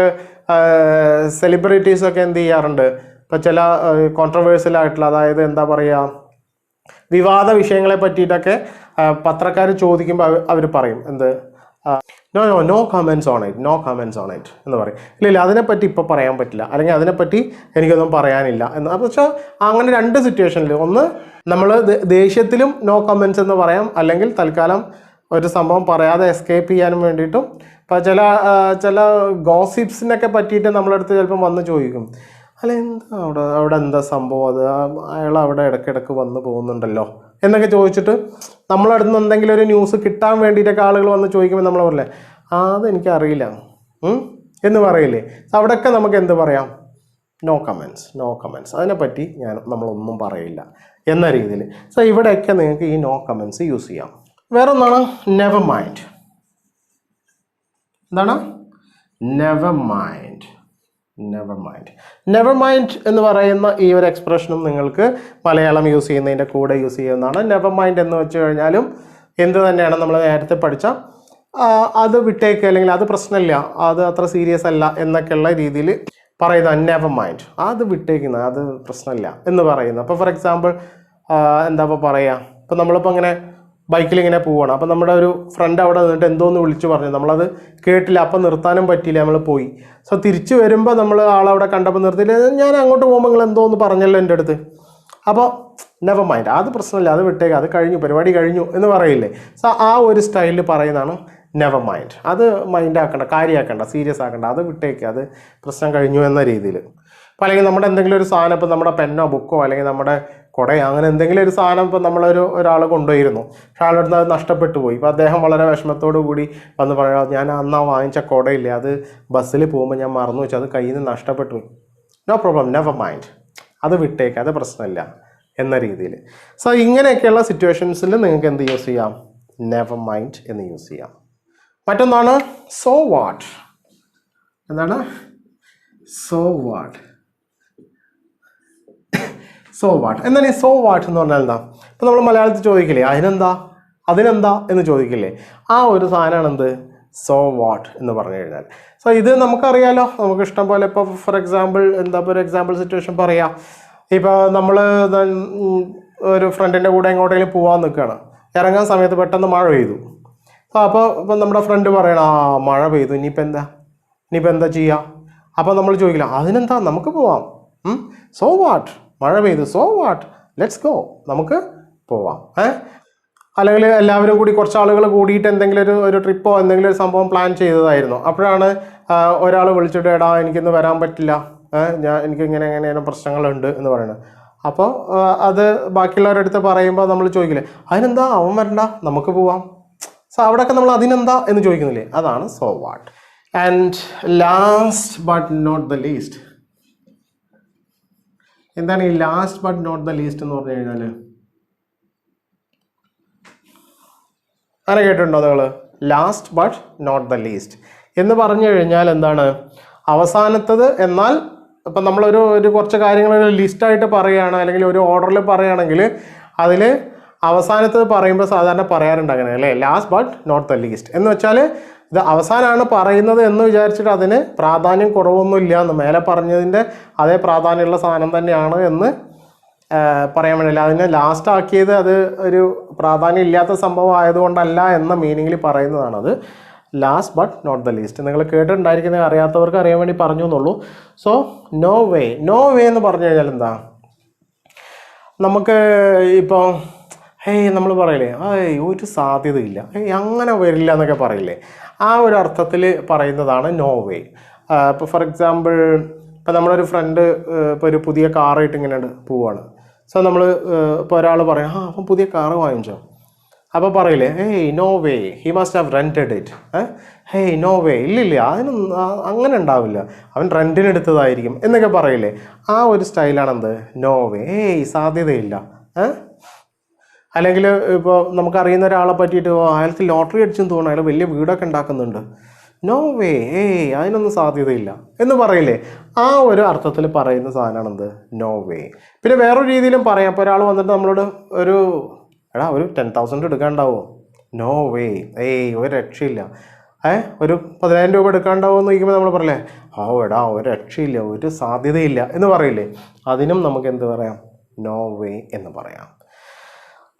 സെലിബ്രിറ്റീസൊക്കെ എന്ത് ചെയ്യാറുണ്ട്, ഇപ്പോൾ ചില കോൺട്രവേഴ്സ്യൽ ആയിട്ടുള്ള, അതായത് എന്താ പറയുക, വിവാദ വിഷയങ്ങളെ പറ്റിയിട്ടൊക്കെ പത്രക്കാർ ചോദിക്കുമ്പോൾ അവർ പറയും എന്ത്, നോ കമൻസ് ഓൺ ഇറ്റ് എന്ന് പറയും. ഇല്ല അതിനെപ്പറ്റി ഇപ്പോൾ പറയാൻ പറ്റില്ല, അല്ലെങ്കിൽ അതിനെപ്പറ്റി എനിക്കൊന്നും പറയാനില്ല എന്ന്. അപ്പോൾ വെച്ചാൽ അങ്ങനെ രണ്ട് സിറ്റുവേഷനിൽ, ഒന്ന് നമ്മൾ ദേഷ്യത്തിലും നോ കമൻസ് എന്ന് പറയാം, അല്ലെങ്കിൽ തൽക്കാലം ഒരു സംഭവം പറയാതെ എസ്കേപ്പ് ചെയ്യാനും വേണ്ടിയിട്ടും. ഇപ്പോൾ ചില ഗോസിപ്സിനൊക്കെ പറ്റിയിട്ട് നമ്മളടുത്ത് ചിലപ്പം വന്ന് ചോദിക്കും, അല്ല എന്താ അവിടെ എന്താ സംഭവം, അത് അയാൾ അവിടെ ഇടയ്ക്കിടയ്ക്ക് വന്ന് പോകുന്നുണ്ടല്ലോ എന്നൊക്കെ ചോദിച്ചിട്ട് നമ്മളടുത്ത് നിന്ന് എന്തെങ്കിലും ഒരു ന്യൂസ് കിട്ടാൻ വേണ്ടിയിട്ടൊക്കെ ആളുകൾ വന്ന് ചോദിക്കുമ്പോൾ നമ്മൾ പറയില്ലേ അതെനിക്കറിയില്ല എന്ന് പറയില്ലേ. അവിടെയൊക്കെ നമുക്ക് എന്ത് പറയാം, നോ കമൻസ്, അതിനെപ്പറ്റി നമ്മളൊന്നും പറയില്ല എന്ന രീതിയിൽ. സോ ഇവിടെയൊക്കെ നിങ്ങൾക്ക് ഈ നോ കമൻസ് യൂസ് ചെയ്യാം. വേറെ ഒന്നാണ് നെവർ മൈൻഡ്. എന്താണ് നെവർ മൈൻഡ് എന്ന് പറയുന്ന ഈ ഒരു എക്സ്പ്രഷനും നിങ്ങൾക്ക് മലയാളം യൂസ് ചെയ്യുന്നതിൻ്റെ കൂടെ യൂസ് ചെയ്യുന്നതാണ്. നെവർ മൈൻഡ് എന്ന് വെച്ച് കഴിഞ്ഞാലും എന്ത് തന്നെയാണ് നമ്മൾ നേരത്തെ പഠിച്ച അത് വിട്ടേക്ക്, അല്ലെങ്കിൽ അത് പ്രശ്നമില്ല, അത് അത്ര സീരിയസ് അല്ല എന്നൊക്കെയുള്ള രീതിയിൽ പറയുന്ന നെവർ മൈൻഡ്, അത് വിട്ടേക്കുന്നത്, അത് പ്രശ്നമില്ല എന്ന് പറയുന്നത്. അപ്പോൾ ഫോർ എക്സാമ്പിൾ എന്താ ഇപ്പോൾ പറയുക, ഇപ്പോൾ നമ്മളിപ്പോൾ ഇങ്ങനെ ബൈക്കിൽ ഇങ്ങനെ പോവുകയാണ്, അപ്പോൾ നമ്മുടെ ഒരു ഫ്രണ്ട് അവിടെ നിന്നിട്ട് എന്തോന്ന് വിളിച്ചു പറഞ്ഞു, നമ്മളത് കേട്ടില്ല, അപ്പം നിർത്താനും പറ്റിയില്ല, നമ്മൾ പോയി. സോ തിരിച്ചു വരുമ്പോൾ നമ്മൾ ആളവിടെ കണ്ടപ്പോൾ നിർത്തിയില്ല, ഞാൻ അങ്ങോട്ട് പോകുമ്പോൾ നിങ്ങൾ എന്തോന്ന് പറഞ്ഞല്ലോ എൻ്റെ അടുത്ത്, അപ്പോൾ നെവർ മൈൻഡ്, അത് പ്രശ്നമില്ല, അത് വിട്ടേക്ക്, അത് കഴിഞ്ഞു, പരിപാടി കഴിഞ്ഞു എന്ന് പറയില്ലേ. സോ ആ ഒരു സ്റ്റൈലിൽ പറയുന്നതാണ് നെവർ മൈൻഡ്. അത് മൈൻഡ് ആക്കണ്ട, കാര്യമാക്കണ്ട, സീരിയസ് ആക്കണ്ട, അത് വിട്ടേക്ക്, അത് പ്രശ്നം കഴിഞ്ഞു എന്ന രീതിയിൽ. അപ്പോൾ അല്ലെങ്കിൽ നമ്മുടെ എന്തെങ്കിലും ഒരു സാധനം, ഇപ്പോൾ നമ്മുടെ പെന്നോ ബുക്കോ അല്ലെങ്കിൽ നമ്മുടെ കുടയോ അങ്ങനെ എന്തെങ്കിലും ഒരു സാധനം ഇപ്പോൾ ഒരാൾ കൊണ്ടുപോയിരുന്നു, പക്ഷേ ആളുടെ അടുത്ത് അത് നഷ്ടപ്പെട്ടു പോയി. ഇപ്പോൾ അദ്ദേഹം വളരെ വിഷമത്തോടു കൂടി വന്ന് പറയാം, ഞാൻ അന്നാ വാങ്ങിച്ച കുടയില്ലേ, അത് ബസ്സിൽ പോകുമ്പോൾ ഞാൻ മറന്നു വെച്ചു, അത് കയ്യിൽ നിന്ന് നഷ്ടപ്പെട്ടു പോയി. നോ പ്രോബ്ലം, നെവർ മൈൻഡ്, അത് വിട്ടേക്ക്, അത് പ്രശ്നമില്ല എന്ന രീതിയിൽ. സോ ഇങ്ങനെയൊക്കെയുള്ള സിറ്റുവേഷൻസിൽ നിങ്ങൾക്ക് എന്ത് യൂസ് ചെയ്യാം, നെവർ മൈൻഡ് എന്ന് യൂസ് ചെയ്യാം. മറ്റൊന്നാണ് സോ വാട്ട്. എന്താണ് സോ വാട്ട്? എന്താണ് ഈ സോ വാട്ട് എന്ന് പറഞ്ഞാൽ എന്താ? ഇപ്പോൾ നമ്മൾ മലയാളത്തിൽ ചോദിക്കില്ലേ അതിനെന്താ എന്ന് ചോദിക്കില്ലേ, ആ ഒരു സാധനമാണ് എന്ത്, സോ വാട്ട് എന്ന് പറഞ്ഞു കഴിഞ്ഞാൽ. സോ ഇത് നമുക്കറിയാലോ, നമുക്ക് ഇഷ്ടം പോലെ ഇപ്പോൾ ഫോർ എക്സാമ്പിൾ ഒരു എക്സാമ്പിൾ സിറ്റുവേഷൻ പറയാം. ഇപ്പോൾ നമ്മൾ ഒരു ഫ്രണ്ടിൻ്റെ കൂടെ എങ്ങോട്ടെങ്കിലും പോകാൻ നിൽക്കുകയാണ്, ഇറങ്ങാൻ സമയത്ത് പെട്ടെന്ന് മഴ പെയ്തു. അപ്പോൾ നമ്മുടെ ഫ്രണ്ട് പറയണം, മഴ പെയ്തു, ഇനിയിപ്പോൾ എന്താ ചെയ്യുക? അപ്പോൾ നമ്മൾ ചോദിക്കില്ല, അതിനെന്താ നമുക്ക് പോവാം, സോ വാട്ട്, മഴ പെയ്തു, സോ വാട്ട്, ലെറ്റ്സ് ഗോ, നമുക്ക് പോവാം. അല്ലെങ്കിൽ എല്ലാവരും കൂടി കുറച്ച് ആളുകൾ കൂടിയിട്ട് എന്തെങ്കിലും ഒരു ട്രിപ്പോ എന്തെങ്കിലും ഒരു സംഭവം പ്ലാൻ ചെയ്തതായിരുന്നു. അപ്പോഴാണ് ഒരാൾ വിളിച്ചിട്ട്, എടാ എനിക്കിന്ന് വരാൻ പറ്റില്ല, എനിക്ക് ഇങ്ങനെ പ്രശ്നങ്ങളുണ്ട് എന്ന് പറയുന്നത്. അപ്പോൾ അത് ബാക്കിയുള്ളവരുടെ അടുത്ത് പറയുമ്പോൾ നമ്മൾ ചോദിക്കില്ലേ, അതിനെന്താ അവൻ വരണ്ട, നമുക്ക് പോവാം. സോ അവിടെയൊക്കെ നമ്മൾ അതിനെന്താ എന്ന് ചോദിക്കുന്നില്ലേ, അതാണ് so what. And last but not the least. എന്താണ് ഈ last but not the least എന്ന് പറഞ്ഞു കഴിഞ്ഞാൽ? അങ്ങനെ കേട്ടിട്ടുണ്ടോ നിങ്ങൾ? Last but not the least എന്ന് പറഞ്ഞു കഴിഞ്ഞാൽ എന്താണ്? അവസാനത്തത്. എന്നാൽ ഇപ്പം നമ്മളൊരു കുറച്ച് കാര്യങ്ങൾ ലിസ്റ്റായിട്ട് പറയുകയാണ്, അല്ലെങ്കിൽ ഒരു ഓർഡറിൽ പറയുകയാണെങ്കിൽ അതിൽ അവസാനത്തത് പറയുമ്പോൾ സാധാരണ പറയാറുണ്ട് അങ്ങനെ അല്ലേ, last but not the least എന്ന് വെച്ചാൽ ഇത് അവസാനമാണ് പറയുന്നത് എന്ന് വിചാരിച്ചിട്ട് അതിന് പ്രാധാന്യം കുറവൊന്നുമില്ല എന്ന്, മേലെ പറഞ്ഞതിൻ്റെ അതേ പ്രാധാന്യമുള്ള സാധനം തന്നെയാണ് എന്ന് പറയാൻ വേണ്ടിയില്ല. അതിനെ ലാസ്റ്റ് ആക്കിയത് അത് ഒരു പ്രാധാന്യം ഇല്ലാത്ത സംഭവം ആയതുകൊണ്ടല്ല എന്ന മീനിങ്ങിൽ പറയുന്നതാണത് last but not the least. നിങ്ങൾ കേട്ടിട്ടുണ്ടായിരിക്കുന്നത് അറിയാത്തവർക്ക് അറിയാൻ വേണ്ടി പറഞ്ഞു എന്നുള്ളൂ. സോ നോ വേ എന്ന് പറഞ്ഞു കഴിഞ്ഞാൽ എന്താ? നമുക്ക് ഇപ്പോൾ നമ്മൾ പറയില്ലേ, ഒരു സാധ്യതയില്ല, അങ്ങനെ വരില്ല എന്നൊക്കെ പറയില്ലേ, ആ ഒരു അർത്ഥത്തിൽ പറയുന്നതാണ് നോ വേ. ഇപ്പോൾ ഫോർ എക്സാമ്പിൾ ഇപ്പോൾ നമ്മളൊരു ഫ്രണ്ട് ഇപ്പോൾ ഒരു പുതിയ കാറായിട്ട് ഇങ്ങനെ പോവുകയാണ്. സോ നമ്മൾ ഇപ്പോൾ ഒരാൾ പറയും, അപ്പം പുതിയ കാറ് വാങ്ങിച്ചോ? അപ്പോൾ പറയില്ലേ, no way, he must have rented it. No way, ഇല്ലില്ല, അതിനൊന്നും അങ്ങനെ ഉണ്ടാവില്ല, അവൻ റെൻറ്റിന് എടുത്തതായിരിക്കും എന്നൊക്കെ പറയില്ലേ. ആ ഒരു സ്റ്റൈലാണ് എന്ത്, നോ വേ, സാധ്യതയില്ല. അല്ലെങ്കിൽ ഇപ്പോൾ നമുക്കറിയുന്ന ഒരാളെ പറ്റിയിട്ട് അയാൾക്ക് ലോട്ടറി അടിച്ചെന്ന് തോന്നുന്നു, അയാൾ വലിയ വീടൊക്കെ ഉണ്ടാക്കുന്നുണ്ട്, നോ വേ, അതിനൊന്നും സാധ്യതയില്ല എന്ന് പറയില്ലേ. ആ ഒരു അർത്ഥത്തിൽ പറയുന്ന സാധനമാണ് എന്ത്, നോ വേ. പിന്നെ വേറൊരു രീതിയിലും പറയാം. ഇപ്പോൾ ഒരാൾ വന്നിട്ട് നമ്മളോട് ഒരു 10,000 എടുക്കാണ്ടാവോ? നോ വേ, ഒരു രക്ഷയില്ല. ഒരു 10,000 രൂപ എടുക്കാണ്ടാവോ എന്ന് ചോദിക്കുമ്പോൾ നമ്മൾ പറയില്ലേ, ഒരു രക്ഷയില്ല, ഒരു സാധ്യതയില്ല എന്ന് പറയില്ലേ. അതിനും നമുക്ക് എന്ത് പറയാം, നോ വേ എന്ന് പറയാം.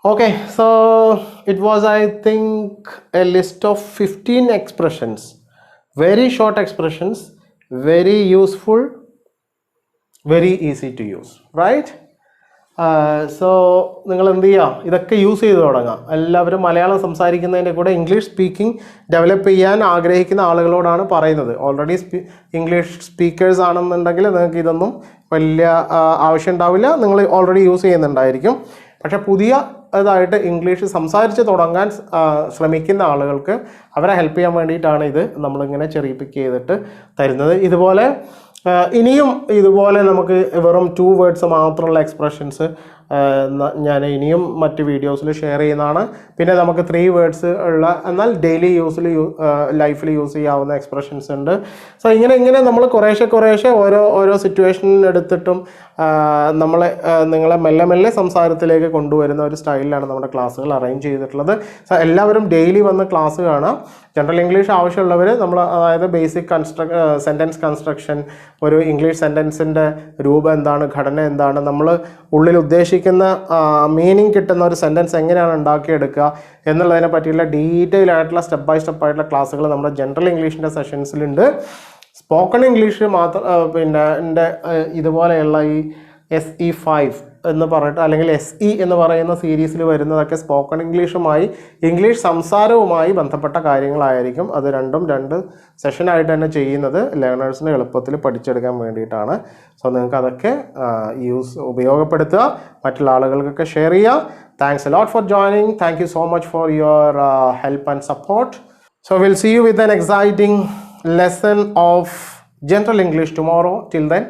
Okay, so it was, I think, a list of 15 expressions. Very short expressions, very useful, very easy to use, right? So നിങ്ങൾ എന്ത് ചെയ്യുക, ഇതൊക്കെ യൂസ് ചെയ്ത് തുടങ്ങാം. എല്ലാവരും മലയാളം സംസാരിക്കുന്നതിൻ്റെ കൂടെ ഇംഗ്ലീഷ് സ്പീക്കിംഗ് ഡെവലപ്പ് ചെയ്യാൻ ആഗ്രഹിക്കുന്ന ആളുകളോടാണ് പറയുന്നത്. ഓൾറെഡി ഇംഗ്ലീഷ് സ്പീക്കേഴ്സ് ആണെന്നുണ്ടെങ്കിൽ നിങ്ങൾക്ക് ഇതൊന്നും വലിയ ആവശ്യം ഉണ്ടാവില്ല, നിങ്ങൾ ഓൾറെഡി യൂസ് ചെയ്യുന്നുണ്ടായിരിക്കും. പക്ഷേ പുതിയതായിട്ട് ഇംഗ്ലീഷ് സംസാരിച്ച് തുടങ്ങാൻ ശ്രമിക്കുന്ന ആളുകൾക്ക് അവരെ ഹെൽപ്പ് ചെയ്യാൻ വേണ്ടിയിട്ടാണ് ഇത് നമ്മളിങ്ങനെ ചെറിയ പിക്ക് ചെയ്തിട്ട് തരുന്നത്. ഇതുപോലെ ഇനിയും ഇതുപോലെ നമുക്ക് വെറും 2 വേർഡ്സ് മാത്രമുള്ള എക്സ്പ്രഷൻസ് ഞാൻ ഇനിയും മറ്റ് വീഡിയോസിൽ ഷെയർ ചെയ്യുന്നതാണ്. പിന്നെ നമുക്ക് 3 വേർഡ്സ് ഉള്ള എന്നാൽ ഡെയിലി ലൈഫിൽ യൂസ് ചെയ്യാവുന്ന എക്സ്പ്രഷൻസ് ഉണ്ട്. സോ ഇങ്ങനെ നമ്മൾ കുറേശ്ശെ ഓരോ സിറ്റുവേഷൻ എടുത്തിട്ടും നിങ്ങളെ മെല്ലെ സംസാരത്തിലേക്ക് കൊണ്ടുവരുന്ന ഒരു സ്റ്റൈലിലാണ് നമ്മുടെ ക്ലാസ്സുകൾ അറേഞ്ച് ചെയ്തിട്ടുള്ളത്. സോ എല്ലാവരും ഡെയിലി വന്ന് ക്ലാസ് കാണാം. ജനറൽ ഇംഗ്ലീഷ് ആവശ്യമുള്ളവർ അതായത് ബേസിക് സെൻറ്റൻസ് കൺസ്ട്രക്ഷൻ, ഒരു ഇംഗ്ലീഷ് സെൻറ്റൻസിൻ്റെ രൂപം എന്താണ്, ഘടന എന്താണ്, നമ്മൾ ഉള്ളിൽ ഉദ്ദേശിക്കുന്ന മീനിങ് കിട്ടുന്ന ഒരു സെൻറ്റൻസ് എങ്ങനെയാണ് ഉണ്ടാക്കിയെടുക്കുക എന്നുള്ളതിനെ പറ്റിയുള്ള ഡീറ്റെയിൽ ആയിട്ടുള്ള സ്റ്റെപ്പ് ബൈ സ്റ്റെപ്പ് ആയിട്ടുള്ള ക്ലാസ്സുകൾ നമ്മുടെ ജനറൽ ഇംഗ്ലീഷിൻ്റെ സെഷൻസിലുണ്ട്. സ്പോക്കൺ ഇംഗ്ലീഷ് പിന്നെ ഇതുപോലെയുള്ള ഈ SE5 എന്ന് പറഞ്ഞിട്ട് അല്ലെങ്കിൽ SE എന്ന് പറയുന്ന സീരീസിൽ വരുന്നതൊക്കെ സ്പോക്കൺ ഇംഗ്ലീഷ് സംസാരവുമായി ബന്ധപ്പെട്ട കാര്യങ്ങളായിരിക്കും. അത് രണ്ടും 2 സെഷനായിട്ട് തന്നെ ചെയ്യുന്നത് ലേണേഴ്സിന് എളുപ്പത്തിൽ പഠിച്ചെടുക്കാൻ വേണ്ടിയിട്ടാണ്. സോ നിങ്ങൾക്ക് അതൊക്കെ ഉപയോഗപ്പെടുത്തുക, മറ്റുള്ള ആളുകൾക്കൊക്കെ ഷെയർ ചെയ്യുക. Thanks a lot for joining. Thank you so much for your help and support. So we'll see you with an exciting lesson of General English tomorrow. Till then,